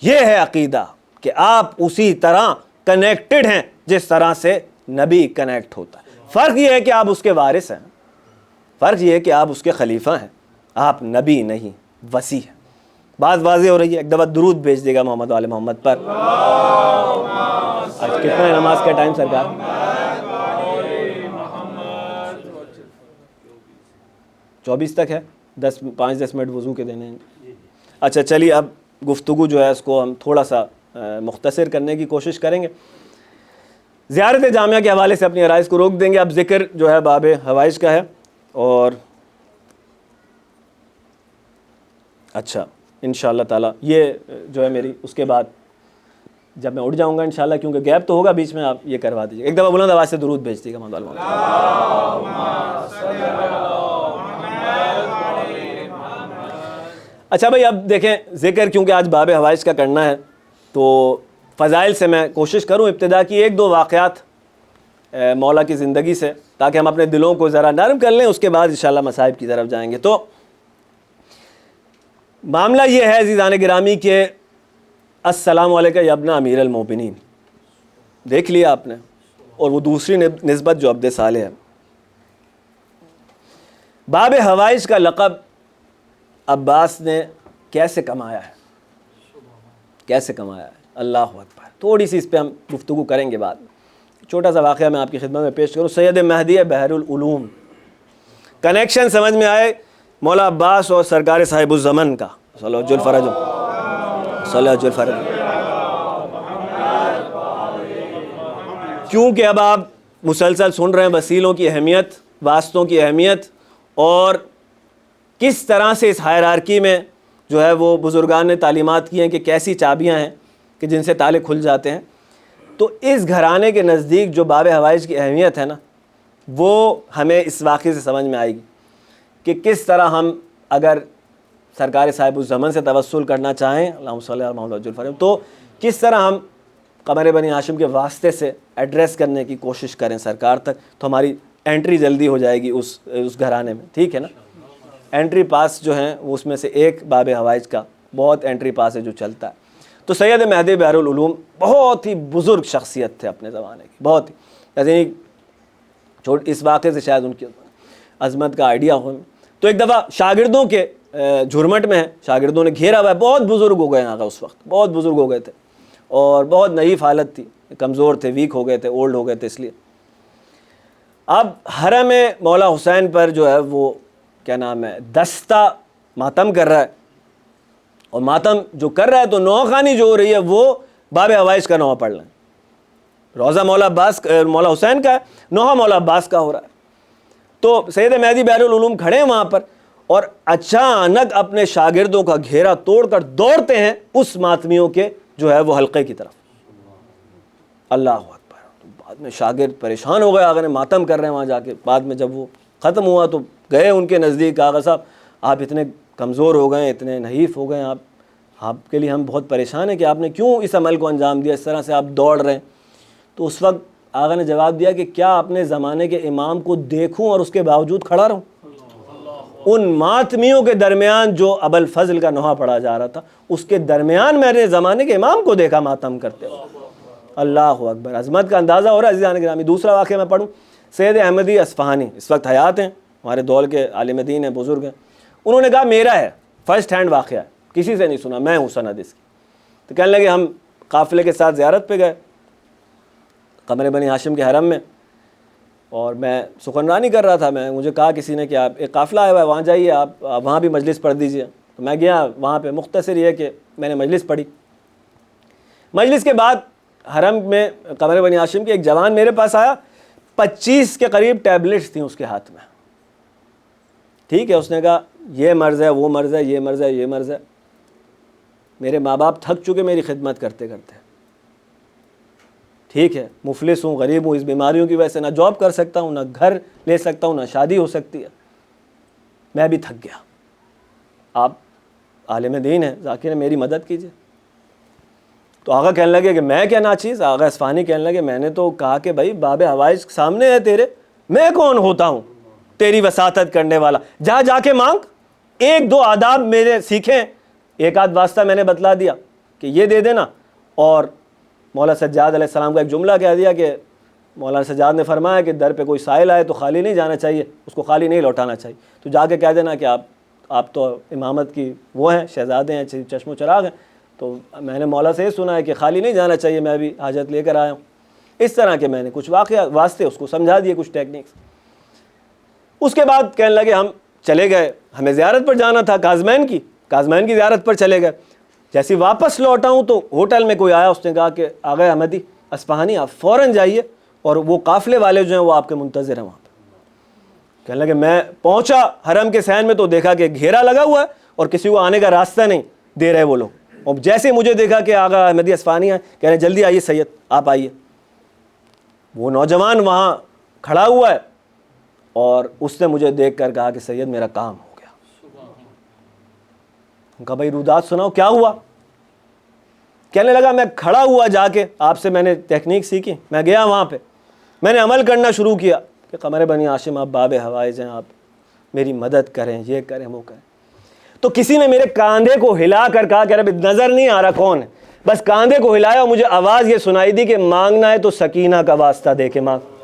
یہ ہے عقیدہ کہ آپ اسی طرح کنیکٹڈ ہیں جس طرح سے نبی کنیکٹ ہوتا ہے. فرق یہ ہے کہ آپ اس کے وارث ہیں, فرق یہ ہے کہ آپ اس کے خلیفہ ہیں, آپ نبی نہیں وصی ہیں. بات واضح ہو رہی ہے. ایک دفعہ درود بھیج دے گا محمد وآل محمد پر. آج کتنا ہے نماز کا ٹائم سرکار؟ 24 تک ہے. 5-10 منٹ وضو کے دینے ہیں. اچھا چلیے, اب گفتگو جو ہے اس کو ہم تھوڑا سا مختصر کرنے کی کوشش کریں گے. زیارت جامعہ کے حوالے سے اپنی عرائض کو روک دیں گے. اب ذکر جو ہے باب حوائج کا ہے. اور اچھا انشاءاللہ تعالی یہ جو ہے میری اس کے بعد جب میں اٹھ جاؤں گا انشاءاللہ, کیونکہ گیپ تو ہوگا بیچ میں, آپ یہ کروا دیجیے. ایک دفعہ بلند آواز سے درود بھیج دیجیے گا. اچھا بھائی, اب دیکھیں ذکر کیونکہ آج باب حوائج کا کرنا ہے تو فضائل سے میں کوشش کروں ابتدا کی 1-2 واقعات مولا کی زندگی سے, تاکہ ہم اپنے دلوں کو ذرا نرم کر لیں. اس کے بعد انشاءاللہ مصائب کی طرف جائیں گے. تو معاملہ یہ ہے عزیزان گرامی کہ السلام علیکم یا ابن امیر المومنین دیکھ لیا آپ نے, اور وہ دوسری نسبت جو عبد صالح ہے. باب حوائج کا لقب عباس نے کیسے کمایا ہے, کیسے کمایا ہے؟ اللہ اکبر. تھوڑی سی اس پہ ہم گفتگو کریں گے بعد میں. چھوٹا سا واقعہ میں آپ کی خدمت میں پیش کروں. سید مہدی بحر العلوم, کنیکشن سمجھ میں آئے مولا عباس اور سرکار صاحب الزمن کا. صلی اللہ علیہ وسلم. کیونکہ اب آپ مسلسل سن رہے ہیں وسیلوں کی اہمیت, واسطوں کی اہمیت, اور کس طرح سے اس ہائرارکی میں جو ہے وہ بزرگان نے تعلیمات کی ہیں کہ کیسی چابیاں ہیں کہ جن سے تالے کھل جاتے ہیں. تو اس گھرانے کے نزدیک جو باب حوائج کی اہمیت ہے نا, وہ ہمیں اس واقعے سے سمجھ میں آئے گی کہ کس طرح ہم اگر سرکار صاحب الزمن سے توسل کرنا چاہیں, اللہم صلی علی محمد الفرم, تو کس طرح ہم قمر بنی ہاشم کے واسطے سے ایڈریس کرنے کی کوشش کریں سرکار تک, تو ہماری انٹری جلدی ہو جائے گی اس گھرانے میں. ٹھیک ہے نا. انٹری پاس جو ہیں وہ اس میں سے ایک باب حوائج کا بہت انٹری پاس ہے جو چلتا ہے. تو سید مہدی بحر العلوم بہت ہی بزرگ شخصیت تھے اپنے زمانے کی, بہت ہی, یعنی اس واقعے سے شاید ان کی عظمت کا آئیڈیا ہو. تو ایک دفعہ شاگردوں کے جھرمٹ میں ہے, شاگردوں نے گھیرا ہوا ہے, بہت بزرگ ہو گئے ہیں آقا اس وقت, بہت بزرگ ہو گئے تھے اور بہت نحیف حالت تھی, کمزور تھے, ویک ہو گئے تھے, اولڈ ہو گئے تھے. اس لیے اب حرم مولا حسین پر جو ہے وہ کیا نام ہے دستہ ماتم کر رہا ہے, اور ماتم جو کر رہا ہے تو نوخانی جو ہو رہی ہے وہ باب حوائج کا نوحہ پڑھ لیں. روزہ مولا حسین کا ہے, نوحہ مولا عباس کا ہو رہا ہے. تو سید مہدی بحر العلوم کھڑے ہیں وہاں پر, اور اچانک اپنے شاگردوں کا گھیرا توڑ کر دوڑتے ہیں اس ماتمیوں کے جو ہے وہ حلقے کی طرف. اللہ اکبر. بعد میں شاگرد پریشان ہو گئے, آقا نے ماتم کر رہے ہیں وہاں جا کے. بعد میں جب وہ ختم ہوا تو گئے ان کے نزدیک, آقا صاحب آپ اتنے کمزور ہو گئے, اتنے نحیف ہو گئے, آپ کے لیے ہم بہت پریشان ہیں کہ آپ نے کیوں اس عمل کو انجام دیا, اس طرح سے آپ دوڑ رہے ہیں. تو اس وقت آقا نے جواب دیا کہ کیا اپنے زمانے کے امام کو دیکھوں اور اس کے باوجود کھڑا رہوں؟ ان ماتمیوں کے درمیان جو ابو الفضل کا نوحہ پڑھا جا رہا تھا, اس کے درمیان میں نے زمانے کے امام کو دیکھا ماتم کرتے ہوئے. اللہ اکبر. عظمت کا اندازہ ہو رہا ہے عزیزان گرامی. دوسرا واقعہ میں پڑھوں. سید احمدی اصفہانی اس وقت حیات ہیں, ہمارے دور کے عالم دین ہیں, بزرگ ہیں. انہوں نے کہا میرا ہے, فرسٹ ہینڈ واقعہ ہے, کسی سے نہیں سنا, میں ہوں سند اس کی. تو کہنے لگے ہم قافلے کے ساتھ زیارت پہ گئے قمر بنی ہاشم کے حرم میں. اور میں سخنرانی کر رہا تھا. مجھے کہا کسی نے کہ آپ ایک قافلہ آیا ہوا ہے وہاں جائیے, آپ وہاں بھی مجلس پڑھ دیجیے. تو میں گیا وہاں پہ. مختصر یہ کہ میں نے مجلس پڑھی. مجلس کے بعد حرم میں قمر بنی ہاشم کے ایک جوان میرے پاس آیا, 25 کے قریب ٹیبلٹس تھیں اس کے ہاتھ میں. ٹھیک ہے, اس نے کہا یہ مرض ہے, وہ مرض ہے, یہ مرض ہے, یہ مرض ہے. میرے ماں باپ تھک چکے میری خدمت کرتے کرتے. ٹھیک ہے, مفلس ہوں, غریب ہوں, اس بیماریوں کی وجہ سے نہ جاب کر سکتا ہوں, نہ گھر لے سکتا ہوں, نہ شادی ہو سکتی ہے. میں بھی تھک گیا. آپ عالم دین ہیں, ذاکر میری مدد کیجیے. تو آقا کہنے لگے کہ میں کیا ناچیز. آقا اصفہانی کہنے لگے میں نے تو کہا کہ بھائی باب حوائج سامنے ہے تیرے, میں کون ہوتا ہوں تیری وساطت کرنے والا. جا کے مانگ, 1-2 آداب میرے سیکھیں. ایک آدھ واسطہ میں نے بتلا دیا کہ یہ دے دینا. اور مولا سجاد علیہ السلام کا ایک جملہ کہہ دیا کہ مولانا سجاد نے فرمایا کہ در پہ کوئی سائل آئے تو خالی نہیں جانا چاہیے, اس کو خالی نہیں لوٹانا چاہیے. تو جا کے کہہ دینا کہ آپ تو امامت کی وہ ہیں, شہزادے ہیں, چشم و چراغ ہیں, تو میں نے مولا سے یہ سنا ہے کہ خالی نہیں جانا چاہیے, میں بھی حاجت لے کر آیا ہوں. اس طرح کے میں نے کچھ واسطے اس کو سمجھا دیے, کچھ ٹیکنیکس. اس کے بعد کہنے لگے ہم چلے گئے, ہمیں زیارت پر جانا تھا کاظمین کی زیارت پر چلے گئے. جیسے واپس لوٹا ہوں تو ہوٹل میں کوئی آیا, اس نے کہا کہ آغا احمدی اصفہانی آپ فوراً جائیے اور وہ قافلے والے جو ہیں وہ آپ کے منتظر ہیں وہاں پہ. کہنے لگے میں پہنچا حرم کے صحن میں تو دیکھا کہ گھیرا لگا ہوا ہے اور کسی کو آنے کا راستہ نہیں دے رہے وہ لوگ. اور جیسے مجھے دیکھا کہ آغا احمدی اصفہانی ہیں, کہہ رہے جلدی آئیے سید, آپ آئیے. وہ نوجوان وہاں کھڑا ہوا ہے اور اس نے مجھے دیکھ کر کہا کہ سید میرا کام ہو گیا. کہا بھائی رودات سناؤ کیا ہوا. کہنے لگا میں کھڑا ہوا جا کے, آپ سے میں نے تکنیک سیکھی, میں گیا وہاں پہ, میں نے عمل کرنا شروع کیا کہ قمر بنی ہاشم آپ باب حوائج ہیں, آپ میری مدد کریں, یہ کریں, وہ کریں. تو کسی نے میرے کاندھے کو ہلا کر کہا کہ رب نظر نہیں آ رہا کون ہے, بس کاندھے کو ہلایا اور مجھے آواز یہ سنائی دی کہ مانگنا ہے تو سکینہ کا واسطہ دے کے مانگ.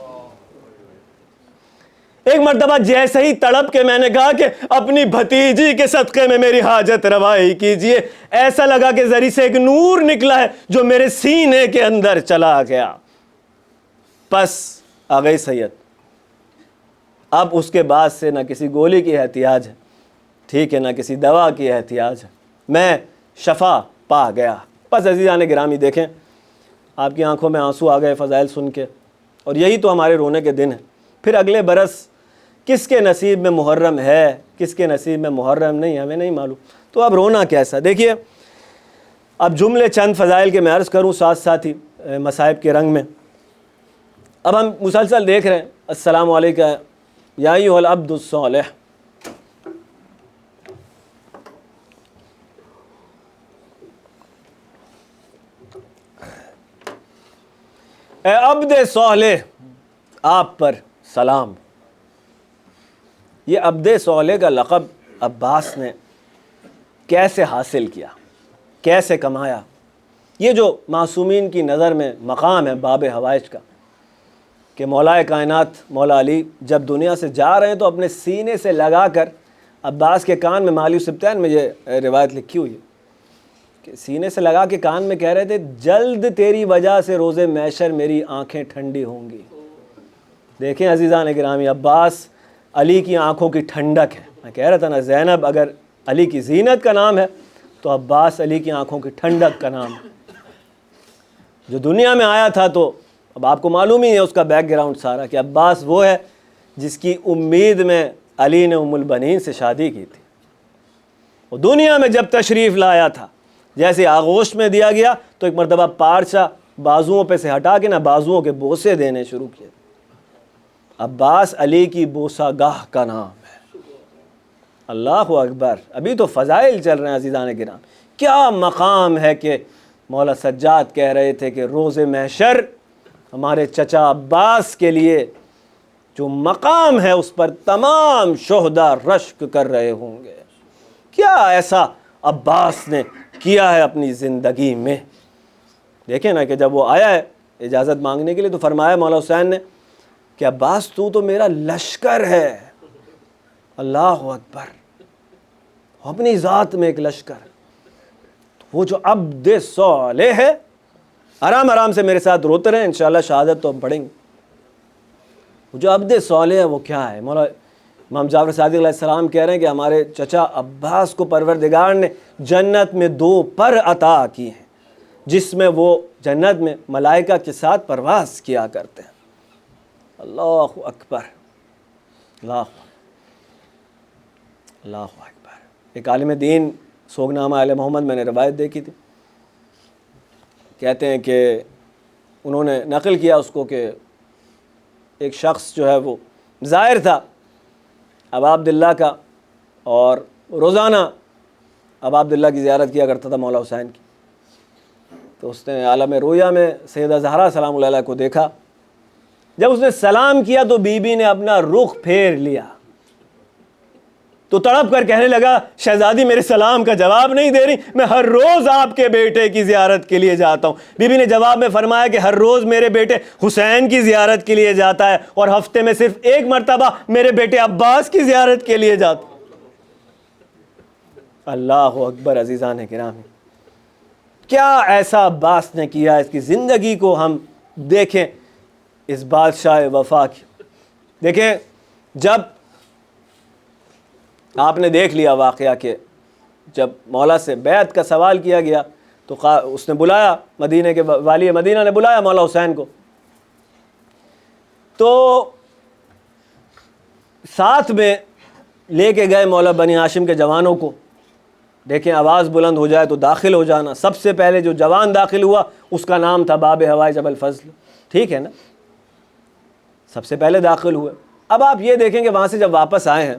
ایک مرتبہ جیسے ہی تڑپ کے میں نے کہا کہ اپنی بھتیجی کے صدقے میں میری حاجت روائی کیجئے, ایسا لگا کہ ذری سے ایک نور نکلا ہے جو میرے سینے کے اندر چلا گیا. پس آ گئی سید. اب اس کے بعد سے نہ کسی گولی کی احتیاج ہے, ٹھیک ہے, نہ کسی دوا کی احتیاج ہے, میں شفا پا گیا. بس عزیزان گرامی دیکھیں, آپ کی آنکھوں میں آنسو آ گئے فضائل سن کے, اور یہی تو ہمارے رونے کے دن ہیں. پھر اگلے برس کس کے نصیب میں محرم ہے, کس کے نصیب میں محرم نہیں, ہمیں نہیں معلوم. تو اب رونا کیسا. دیکھیے اب جملے چند فضائل کے میں عرض کروں ساتھ ساتھ ہی مصائب کے رنگ میں. اب ہم مسلسل دیکھ رہے ہیں السلام علیکم یا ایھا العبد الصالح. اے عبد صالح آپ پر سلام. یہ عبد صالح کا لقب عباس نے کیسے حاصل کیا, کیسے کمایا. یہ جو معصومین کی نظر میں مقام ہے باب حوائج کا کہ مولا کائنات مولا علی جب دنیا سے جا رہے ہیں تو اپنے سینے سے لگا کر عباس کے کان میں, مالی سبتین میں یہ روایت لکھی ہوئی ہے کہ سینے سے لگا کے کان میں کہہ رہے تھے جلد تیری وجہ سے روز محشر میری آنکھیں ٹھنڈی ہوں گی. دیکھیں عزیزان گرامی, عباس علی کی آنکھوں کی ٹھنڈک ہے. میں کہہ رہا تھا نا, زینب اگر علی کی زینت کا نام ہے تو عباس علی کی آنکھوں کی ٹھنڈک کا نام ہے. جو دنیا میں آیا تھا تو اب آپ کو معلوم ہی ہے اس کا بیک گراؤنڈ سارا کہ عباس وہ ہے جس کی امید میں علی نے ام البنین سے شادی کی تھی. وہ دنیا میں جب تشریف لایا تھا جیسے آغوش میں دیا گیا تو ایک مرتبہ پارچہ بازوؤں پہ سے ہٹا کے نا بازوؤں کے بوسے دینے شروع کیے. عباس علی کی بوسہ گاہ کا نام ہے. اللہ اکبر. ابھی تو فضائل چل رہے ہیں عزیزان گرامی. کیا مقام ہے کہ مولا سجاد کہہ رہے تھے کہ روز محشر ہمارے چچا عباس کے لیے جو مقام ہے اس پر تمام شہداء رشک کر رہے ہوں گے. کیا ایسا عباس نے کیا ہے اپنی زندگی میں. دیکھیں نا کہ جب وہ آیا ہے اجازت مانگنے کے لیے تو فرمایا مولا حسین نے کہ عباس تو میرا لشکر ہے. اللہ اکبر. اپنی ذات میں ایک لشکر. وہ جو عبد صالح ہے, آرام آرام سے میرے ساتھ روتے رہیں, انشاءاللہ شہادت تو ہم پڑھیں گے. جو عبد صالح ہے وہ کیا ہے؟ مولا امام جعفر صادق علیہ السلام کہہ رہے ہیں کہ ہمارے چچا عباس کو پروردگار نے جنت میں 2 پر عطا کی ہیں، جس میں وہ جنت میں ملائکہ کے ساتھ پرواز کیا کرتے ہیں۔ اللہ اکبر، اللہ اکبر۔ ایک عالم دین سوگنامہ آل محمد میں نے روایت دیکھی تھی، کہتے ہیں کہ انہوں نے نقل کیا اس کو کہ ایک شخص جو ہے وہ زائر تھا ابا عبداللہ کا، اور روزانہ ابا عبداللہ کی زیارت کیا کرتا تھا مولا حسین کی۔ تو اس نے عالم رویا میں سیدہ زہرا سلام اللہ علیہ کو دیکھا۔ جب اس نے سلام کیا تو بی بی نے اپنا رخ پھیر لیا، تو تڑپ کر کہنے لگا شہزادی میرے سلام کا جواب نہیں دے رہی، میں ہر روز آپ کے بیٹے کی زیارت کے لیے جاتا ہوں۔ بی بی نے جواب میں فرمایا کہ ہر روز میرے بیٹے حسین کی زیارت کے لیے جاتا ہے، اور ہفتے میں صرف 1 مرتبہ میرے بیٹے عباس کی زیارت کے لیے جاتا ہے۔ اللہ اکبر۔ عزیزان کرام، کیا ایسا عباس نے کیا؟ اس کی زندگی کو ہم دیکھیں، اس بادشاہ وفا کی۔ دیکھیں، جب آپ نے دیکھ لیا واقعہ کہ جب مولا سے بیعت کا سوال کیا گیا تو اس نے بلایا، مدینہ کے والی مدینہ نے بلایا مولا حسین کو، تو ساتھ میں لے کے گئے مولا بنی ہاشم کے جوانوں کو۔ دیکھیں، آواز بلند ہو جائے تو داخل ہو جانا۔ سب سے پہلے جو جوان داخل ہوا اس کا نام تھا باب ہوائے جبل فضل، ٹھیک ہے نا؟ سب سے پہلے داخل ہوئے۔ اب آپ یہ دیکھیں کہ وہاں سے جب واپس آئے ہیں،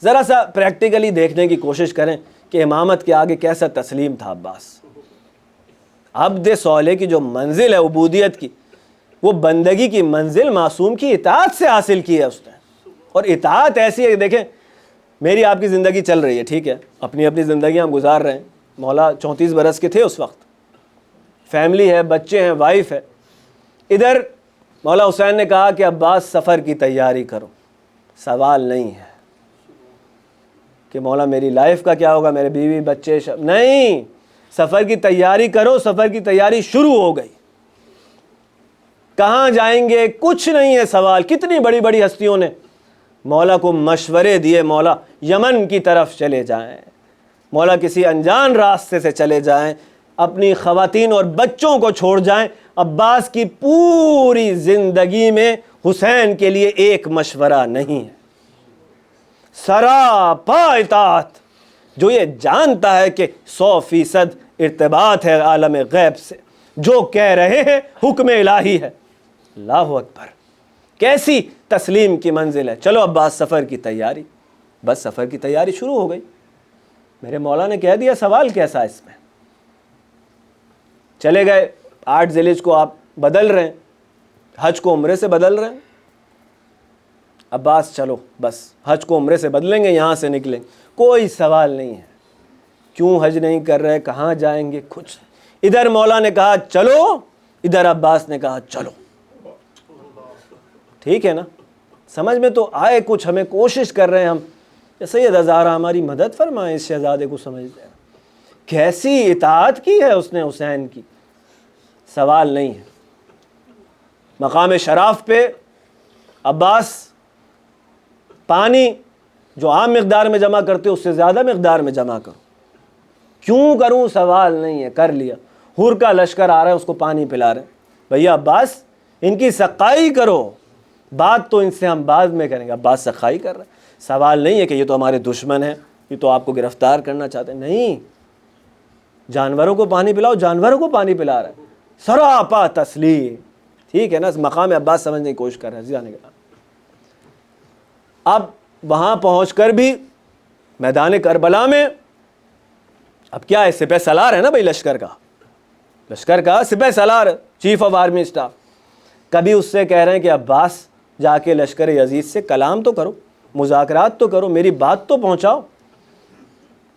ذرا سا پریکٹیکلی دیکھنے کی کوشش کریں کہ امامت کے آگے کیسا تسلیم تھا عباس۔ عبد صالح کی جو منزل ہے عبودیت کی، وہ بندگی کی منزل معصوم کی اطاعت سے حاصل کی ہے اس نے۔ اور اطاعت ایسی ہے کہ دیکھیں، میری آپ کی زندگی چل رہی ہے، ٹھیک ہے، اپنی اپنی زندگیاں ہم گزار رہے ہیں۔ مولا 34 برس کے تھے اس وقت، فیملی ہے، بچے ہیں، وائف ہے۔ ادھر مولا حسین نے کہا کہ عباس سفر کی تیاری کرو۔ سوال نہیں ہے کہ مولا میری لائف کا کیا ہوگا، میرے بیوی بچے نہیں، سفر کی تیاری کرو۔ سفر کی تیاری شروع ہو گئی۔ کہاں جائیں گے کچھ نہیں ہے سوال۔ کتنی بڑی بڑی ہستیوں نے مولا کو مشورے دیے، مولا یمن کی طرف چلے جائیں، مولا کسی انجان راستے سے چلے جائیں، اپنی خواتین اور بچوں کو چھوڑ جائیں۔ عباس کی پوری زندگی میں حسین کے لیے ایک مشورہ نہیں ہے، سراپا اطاعت۔ جو یہ جانتا ہے کہ 100% ارتباط ہے عالم غیب سے، جو کہہ رہے ہیں حکم الہی ہے۔ اللہ اکبر، کیسی تسلیم کی منزل ہے۔ چلو عباس سفر کی تیاری، بس سفر کی تیاری شروع ہو گئی۔ میرے مولا نے کہہ دیا سوال کیسا اس میں۔ چلے گئے 8 ذی الحجہ کو آپ بدل رہے ہیں، حج کو عمرے سے بدل رہے ہیں۔ عباس چلو بس حج کو عمرے سے بدلیں گے، یہاں سے نکلیں، کوئی سوال نہیں ہے۔ کیوں حج نہیں کر رہے، کہاں جائیں گے، کچھ۔ ادھر مولا نے کہا چلو، ادھر عباس نے کہا چلو، ٹھیک ہے نا؟ سمجھ میں تو آئے کچھ، ہمیں کوشش کر رہے ہیں ہم، سید زہرا ہماری مدد فرمائیں اس شہزادے کو سمجھتے ہیں۔ کیسی اطاعت کی ہے اس نے حسین کی، سوال نہیں ہے۔ مقام شراف پہ عباس پانی جو عام مقدار میں جمع کرتے اس سے زیادہ مقدار میں جمع کرو۔ کیوں کروں، سوال نہیں ہے، کر لیا۔ حور کا لشکر آ رہا ہے، اس کو پانی پلا رہے ہیں۔ بھیا عباس ان کی سقائی کرو، بات تو ان سے ہم بعد میں کریں گے۔ عباس سقائی کر رہے ہیں۔ سوال نہیں ہے کہ یہ تو ہمارے دشمن ہیں، یہ تو آپ کو گرفتار کرنا چاہتے ہیں، نہیں، جانوروں کو پانی پلاؤ، جانوروں کو پانی پلا رہا ہے، سراپا تسلیم، ٹھیک ہے نا؟ اس مقام عباس سمجھنے کی کوشش کر رہے ہیں جانے کا۔ اب وہاں پہنچ کر بھی میدان کربلا میں اب کیا ہے، سپہ سالار ہے نا بھائی، لشکر کا سپہ سالار، چیف آف آرمی اسٹاف۔ کبھی اس سے کہہ رہے ہیں کہ عباس جا کے لشکر یزید سے کلام تو کرو، مذاکرات تو کرو، میری بات تو پہنچاؤ۔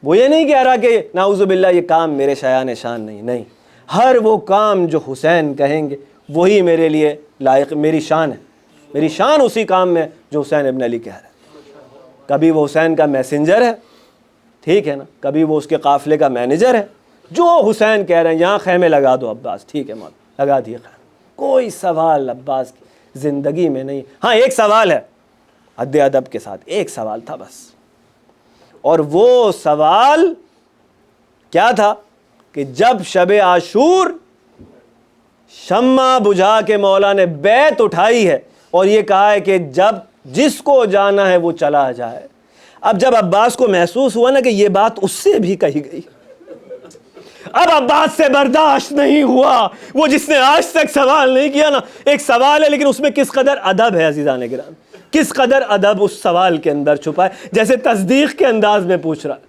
وہ یہ نہیں کہہ رہا کہ نعوذ باللہ یہ کام میرے شایان شان نہیں، ہر وہ کام جو حسین کہیں گے وہی میرے لیے لائق، میری شان ہے، میری شان اسی کام میں جو حسین ابن علی کہہ رہے ہیں۔ کبھی وہ حسین کا میسنجر ہے، ٹھیک ہے نا، کبھی وہ اس کے قافلے کا مینیجر ہے، جو حسین کہہ رہے ہیں یہاں خیمے لگا دو عباس، ٹھیک ہے مولا، لگا دیے خیمے، کوئی سوال عباس کی زندگی میں نہیں. ہاں ایک سوال ہے حد ادب کے ساتھ, ایک سوال تھا بس, اور وہ سوال کیا تھا کہ جب شب عاشور شمع بجھا کے مولا نے بیت اٹھائی ہے اور یہ کہا ہے کہ جب جس کو جانا ہے وہ چلا جائے. اب جب عباس کو محسوس ہوا نا کہ یہ بات اس سے بھی کہی گئی, اب عباس سے برداشت نہیں ہوا. وہ جس نے آج تک سوال نہیں کیا نا, ایک سوال ہے لیکن اس میں کس قدر ادب ہے عزیزان گرامی, کس قدر ادب اس سوال کے اندر چھپا ہے, جیسے تصدیق کے انداز میں پوچھ رہا ہے.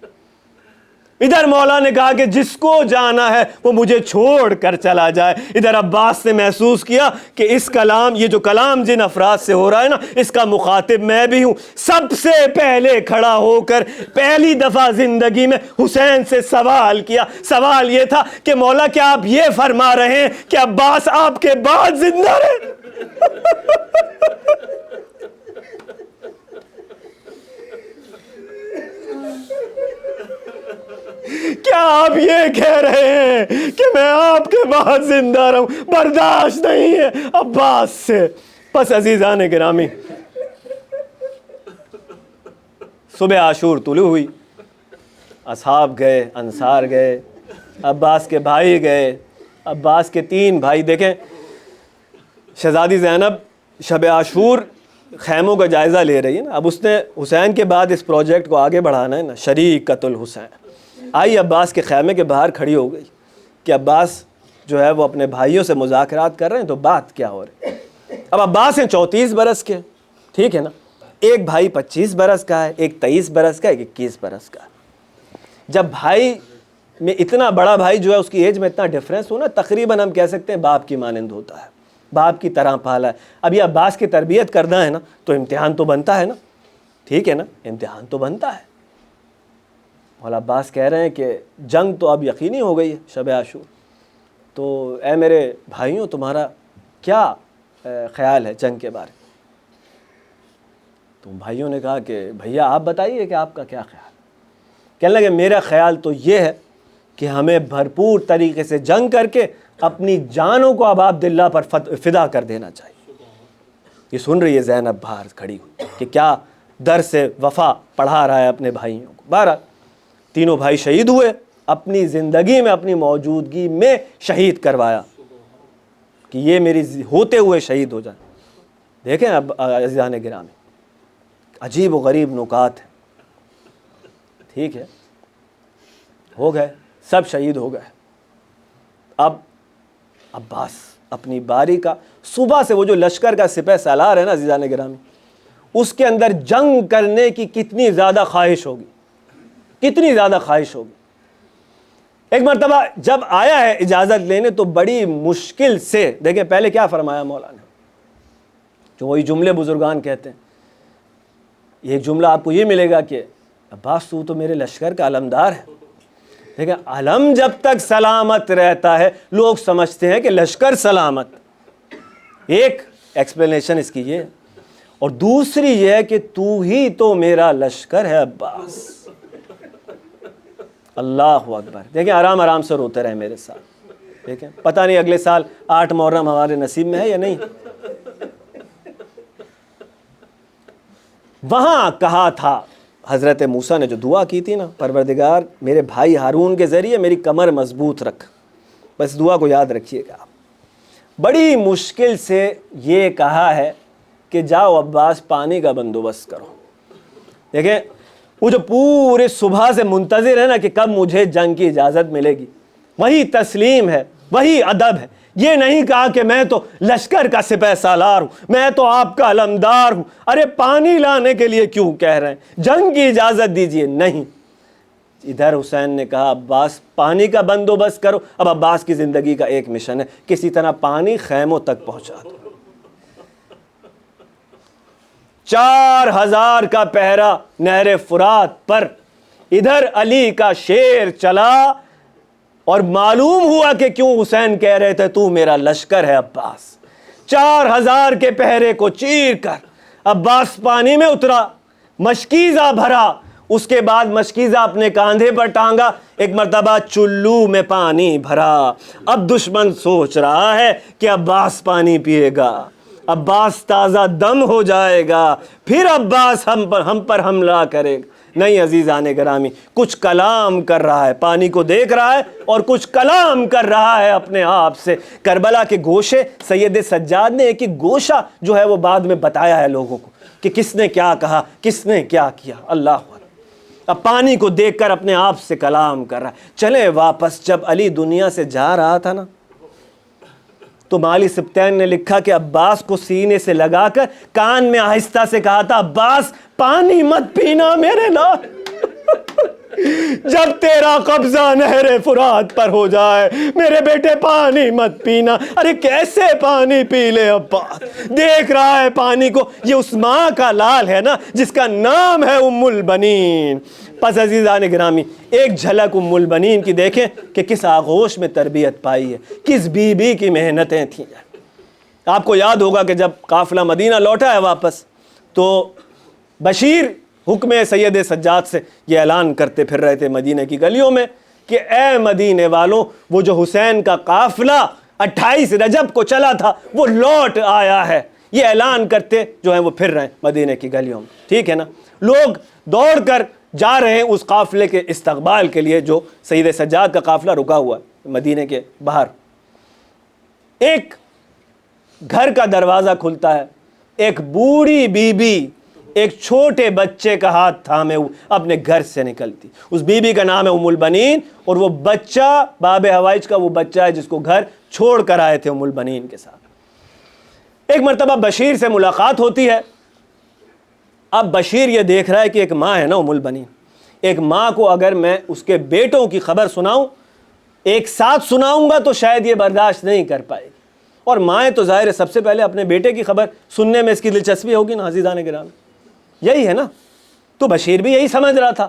ادھر مولا نے کہا کہ جس کو جانا ہے وہ مجھے چھوڑ کر چلا جائے. ادھر عباس نے محسوس کیا کہ اس کلام, یہ جو کلام جن افراد سے ہو رہا ہے نا, اس کا مخاطب میں بھی ہوں. سب سے پہلے کھڑا ہو کر پہلی دفعہ زندگی میں حسین سے سوال کیا. سوال یہ تھا کہ مولا کیا آپ یہ فرما رہے ہیں کہ عباس آپ کے بعد زندہ رہے؟ کیا آپ یہ کہہ رہے ہیں کہ میں آپ کے بعد زندہ رہوں؟ برداشت نہیں ہے عباس سے. بس عزیزان گرامی, صبح عاشور طلوع ہوئی, اصحاب گئے, انصار گئے, عباس کے بھائی گئے. عباس کے 3 بھائی, دیکھیں شہزادی زینب شب عاشور خیموں کا جائزہ لے رہی ہے نا. اب اس نے حسین کے بعد اس پروجیکٹ کو آگے بڑھانا ہے نا, شریکۃ الحسین. آئی عباس کے خیمے کے باہر کھڑی ہو گئی کہ عباس جو ہے وہ اپنے بھائیوں سے مذاکرات کر رہے ہیں, تو بات کیا ہو رہی ہے. اب عباس ہیں 34 برس کے, ٹھیک ہے نا, ایک بھائی 25 برس کا ہے, ایک 23 برس کا ہے, ایک 21 برس کا ہے. جب بھائی میں اتنا بڑا بھائی جو ہے اس کی ایج میں اتنا ڈفرینس ہو نا, تقریباً ہم کہہ سکتے ہیں باپ کی مانند ہوتا ہے, باپ کی طرح پالا ہے. اب یہ عباس کی تربیت کرنا ہے نا, تو امتحان تو بنتا ہے نا, ٹھیک ہے نا, امتحان تو بنتا ہے. مولا عباس کہہ رہے ہیں کہ جنگ تو اب یقینی ہو گئی ہے شب عاشور, تو اے میرے بھائیوں تمہارا کیا خیال ہے جنگ کے بارے میں؟ تو بھائیوں نے کہا کہ بھیا آپ بتائیے کہ آپ کا کیا خیال ہے. کہنے لگے میرا خیال تو یہ ہے کہ ہمیں بھرپور طریقے سے جنگ کر کے اپنی جانوں کو اب عبداللہ پر فدا کر دینا چاہیے. یہ سن رہی ہے زینب باہر کھڑی ہوئی کہ کیا درس وفا پڑھا رہا ہے اپنے بھائیوں کو. بہرحال تینوں بھائی شہید ہوئے, اپنی زندگی میں اپنی موجودگی میں شہید کروایا کہ یہ میری ہوتے ہوئے شہید ہو جائیں. دیکھیں اب عزیزان گرامی, عجیب و غریب نکات ہیں, ٹھیک ہے, ہو گئے, سب شہید ہو گئے. اب عباس اپنی باری کا, صبح سے وہ جو لشکر کا سپہ سالار ہے نا عزیزان گرامی, اس کے اندر جنگ کرنے کی کتنی زیادہ خواہش ہوگی, کتنی زیادہ خواہش ہوگی. ایک مرتبہ جب آیا ہے اجازت لینے تو بڑی مشکل سے, دیکھیں پہلے کیا فرمایا مولا نے, جو وہی جملے بزرگان کہتے ہیں. یہ جملہ آپ کو یہ ملے گا کہ عباس تو میرے لشکر کا علمدار ہے. دیکھیں علم جب تک سلامت رہتا ہے لوگ سمجھتے ہیں کہ لشکر سلامت. ایک ایکسپلینیشن اس کی یہ, اور دوسری یہ ہے کہ تو ہی تو میرا لشکر ہے عباس. اللہ اکبر. دیکھیں آرام آرام سے روتے رہے میرے ساتھ. دیکھیں پتہ نہیں اگلے سال 8 محرم ہمارے نصیب میں ہے یا نہیں. وہاں کہا تھا حضرت موسیٰ نے جو دعا کی تھی نا, پروردگار میرے بھائی ہارون کے ذریعے میری کمر مضبوط رکھ. بس دعا کو یاد رکھیے گا. بڑی مشکل سے یہ کہا ہے کہ جاؤ عباس پانی کا بندوبست کرو. دیکھیں وہ جو پورے صبح سے منتظر ہے نا کہ کب مجھے جنگ کی اجازت ملے گی, وہی تسلیم ہے, وہی ادب ہے. یہ نہیں کہا کہ میں تو لشکر کا سپہ سالار ہوں, میں تو آپ کا علمدار ہوں, ارے پانی لانے کے لیے کیوں کہہ رہے ہیں, جنگ کی اجازت دیجئے. نہیں, ادھر حسین نے کہا عباس پانی کا بندوبست کرو. اب عباس کی زندگی کا ایک مشن ہے, کسی طرح پانی خیموں تک پہنچا دو. 4000 کا پہرا نہر فرات پر. ادھر علی کا شیر چلا اور معلوم ہوا کہ کیوں حسین کہہ رہے تھے تو میرا لشکر ہے عباس. 4000 کے پہرے کو چیر کر عباس پانی میں اترا, مشکیزہ بھرا, اس کے بعد مشکیزہ اپنے کاندھے پر ٹانگا, ایک مرتبہ چلو میں پانی بھرا. اب دشمن سوچ رہا ہے کہ عباس پانی پیے گا. عباس تازہ دم ہو جائے گا، پھر عباس ہم پر حملہ کرے گا۔ نہیں عزیزان گرامی، کچھ کلام کر رہا ہے، پانی کو دیکھ رہا ہے اور کچھ کلام کر رہا ہے اپنے آپ سے۔ کربلا کے گوشے سید سجاد نے ایک ایک گوشہ جو ہے وہ بعد میں بتایا ہے لوگوں کو کہ کس نے کیا کہا، کس نے کیا کیا۔ اللہ اکبر۔ اب پانی کو دیکھ کر اپنے آپ سے کلام کر رہا ہے۔ چلے واپس، جب علی دنیا سے جا رہا تھا نا تو مالی سبطین نے لکھا کہ عباس کو سینے سے لگا کر کان میں آہستہ سے کہا تھا، عباس پانی مت پینا میرے نال، جب تیرا قبضہ نہر فرات پر ہو جائے میرے بیٹے پانی مت پینا۔ ارے کیسے پانی پی لے عباس، دیکھ رہا ہے پانی کو، یہ اس ماں کا لال ہے نا جس کا نام ہے ام البنین۔ پس عزیزان گرامی، ایک جھلک ام البنین کی دیکھیں کہ کس آغوش میں تربیت پائی ہے، کس بی بی کی محنتیں تھیں۔ آپ کو یاد ہوگا کہ جب قافلہ مدینہ لوٹا ہے واپس تو بشیر حکم سید سجاد سے یہ اعلان کرتے پھر رہے تھے مدینہ کی گلیوں میں کہ اے مدینے والوں، وہ جو حسین کا قافلہ 28 رجب کو چلا تھا وہ لوٹ آیا ہے۔ یہ اعلان کرتے جو ہیں وہ پھر رہے ہیں مدینہ کی گلیوں میں، ٹھیک ہے نا۔ لوگ دوڑ کر جا رہے ہیں اس قافلے کے استقبال کے لیے جو سید سجاد کا قافلہ رکا ہوا ہے مدینہ کے باہر۔ ایک گھر کا دروازہ کھلتا ہے، ایک بوڑھی بی بی ایک چھوٹے بچے کا ہاتھ تھامے اپنے گھر سے نکلتی۔ اس بی بی کا نام ہے ام البنین، اور وہ بچہ باب حوائج کا وہ بچہ ہے جس کو گھر چھوڑ کر آئے تھے ام البنین کے ساتھ۔ ایک مرتبہ بشیر سے ملاقات ہوتی ہے۔ اب بشیر یہ دیکھ رہا ہے کہ ایک ماں ہے نا ام البنین، ایک ماں کو اگر میں اس کے بیٹوں کی خبر سناؤں، ایک ساتھ سناؤں گا تو شاید یہ برداشت نہیں کر پائے گی، اور مائیں تو ظاہر ہے سب سے پہلے اپنے بیٹے کی خبر سننے میں اس کی دلچسپی ہوگی نا عزیزان گرامی، یہی ہے نا۔ تو بشیر بھی یہی سمجھ رہا تھا۔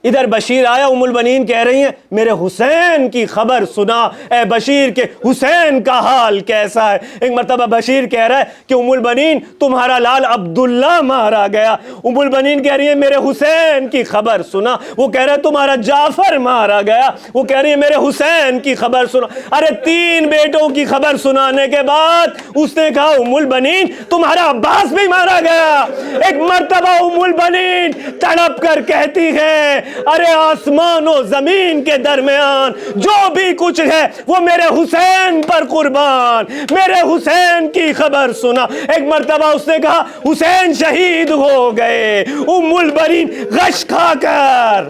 ادھر بشیر آیا، ام البنین کہہ رہی ہیں میرے حسین کی خبر سنا، اے بشیر کے حسین کا حال کیسا ہے۔ ایک مرتبہ بشیر کہہ رہا ہے کہ ام البنین تمہارا لال عبداللہ مارا گیا۔ ام البنین کہہ رہی ہے میرے حسین کی خبر سنا۔ وہ کہہ رہا ہے تمہارا جعفر مارا گیا۔ وہ کہہ رہی ہے میرے حسین کی خبر سنا۔ ارے 3 بیٹوں کی خبر سنانے کے بعد اس نے کہا ام البنین تمہارا عباس بھی مارا گیا۔ ایک مرتبہ ام البنین تڑپ کر کہتی ہے ارے آسمان و زمین کے درمیان جو بھی کچھ ہے وہ میرے حسین پر قربان، میرے حسین کی خبر سنا۔ ایک مرتبہ اس نے کہا حسین شہید ہو گئے۔ ام البنین غش کھا کر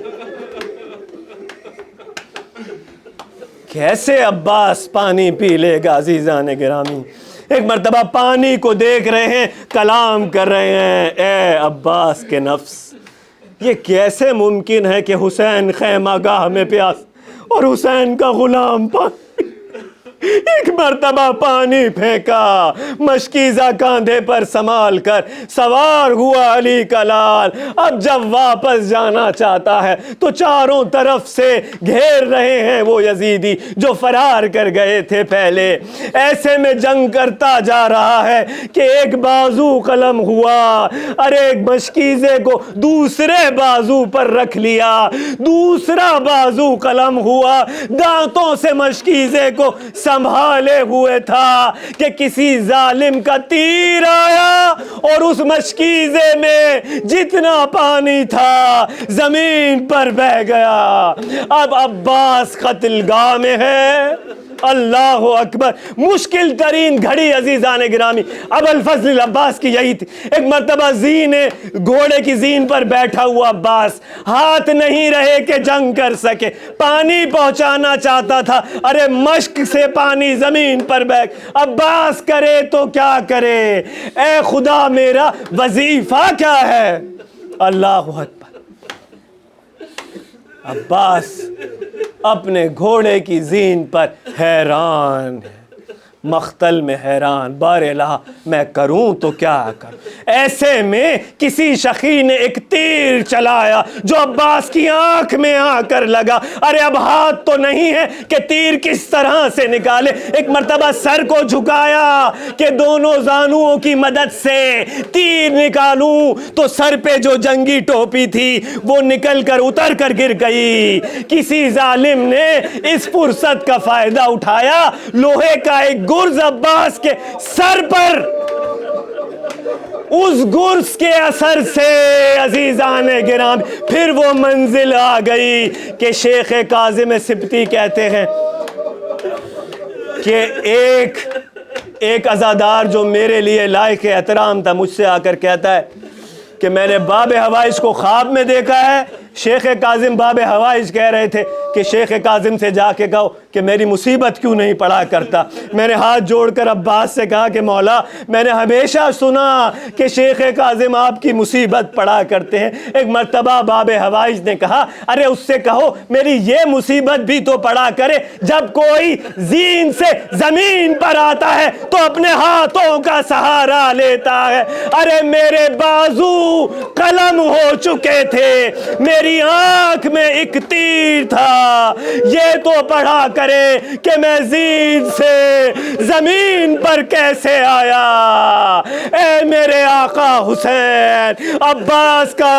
کیسے عباس پانی پی لے گا عزیزان گرامی۔ ایک مرتبہ پانی کو دیکھ رہے ہیں، کلام کر رہے ہیں اے عباس کے نفس، یہ کیسے ممکن ہے کہ حسین خیمہ گاہ میں پیاس اور حسین کا غلام پانی۔ ایک مرتبہ پانی پھینکا، مشکیزہ کاندھے پر سنبھال کر سوار ہوا علی کا لال۔ اب جب واپس جانا چاہتا ہے تو چاروں طرف سے گھیر رہے ہیں وہ یزیدی جو فرار کر گئے تھے پہلے۔ ایسے میں جنگ کرتا جا رہا ہے کہ ایک بازو قلم ہوا، ارے ایک مشکیزے کو دوسرے بازو پر رکھ لیا، دوسرا بازو قلم ہوا، دانتوں سے مشکیزے کو سنبھالے ہوئے تھا کہ کسی ظالم کا تیر آیا اور اس مشکیزے میں جتنا پانی تھا زمین پر بہہ گیا۔ اب عباس قتل گاہ میں ہے۔ اللہ اکبر۔ مشکل ترین گھڑی عزیزان گرامی ابو الفضل العباس کی یہی تھی۔ ایک مرتبہ گھوڑے کی زین پر بیٹھا ہوا عباس، ہاتھ نہیں رہے کہ جنگ کر سکے، پانی پہنچانا چاہتا تھا، ارے مشک سے پانی زمین پر عباس کرے تو کیا کرے، اے خدا میرا وظیفہ کیا ہے۔ اللہ اکبر۔ عباس اپنے گھوڑے کی زین پر حیران ہے، مختل میں حیران، بار الہ میں کروں تو کیا کروں۔ ایسے میں کسی شخی نے ایک تیر چلایا جو عباس کی آنکھ میں آ کر لگا۔ ارے اب ہاتھ تو نہیں ہے کہ تیر کس طرح سے نکالے۔ ایک مرتبہ سر کو جھکایا کہ دونوں زانوؤں کی مدد سے تیر نکالوں تو سر پہ جو جنگی ٹوپی تھی وہ نکل کر اتر کر گر گئی۔ کسی ظالم نے اس فرصت کا فائدہ اٹھایا، لوہے کا ایک گرز عباس کے سر پر اس گرز کے اثر سے عزیزان گرامی پھر وہ منزل آ گئی کہ شیخ کاظم سبتی کہتے ہیں کہ ایک عزادار جو میرے لیے لائق احترام تھا مجھ سے آ کر کہتا ہے کہ میں نے باب حوائج کو خواب میں دیکھا ہے. شیخ کاظم باب حوائج کہہ رہے تھے کہ شیخ کاظم سے جا کے کہو کہ میری مصیبت کیوں نہیں پڑھا کرتا. میں نے ہاتھ جوڑ کر عباس سے کہا کہ مولا میں نے ہمیشہ سنا کہ شیخ کاظم آپ کی مصیبت پڑھا کرتے ہیں. ایک مرتبہ باب حوائج نے کہا ارے اس سے کہو میری یہ مصیبت بھی تو پڑھا کرے. جب کوئی زین سے زمین پر آتا ہے تو اپنے ہاتھوں کا سہارا لیتا ہے. ارے میرے بازو قلم ہو چکے تھے, میری آنکھ میں ایک تیر تھا, یہ تو پڑھا کرے کہ میں زین سے زمین پر کیسے آیا. اے میرے آقا حسین, عباس کا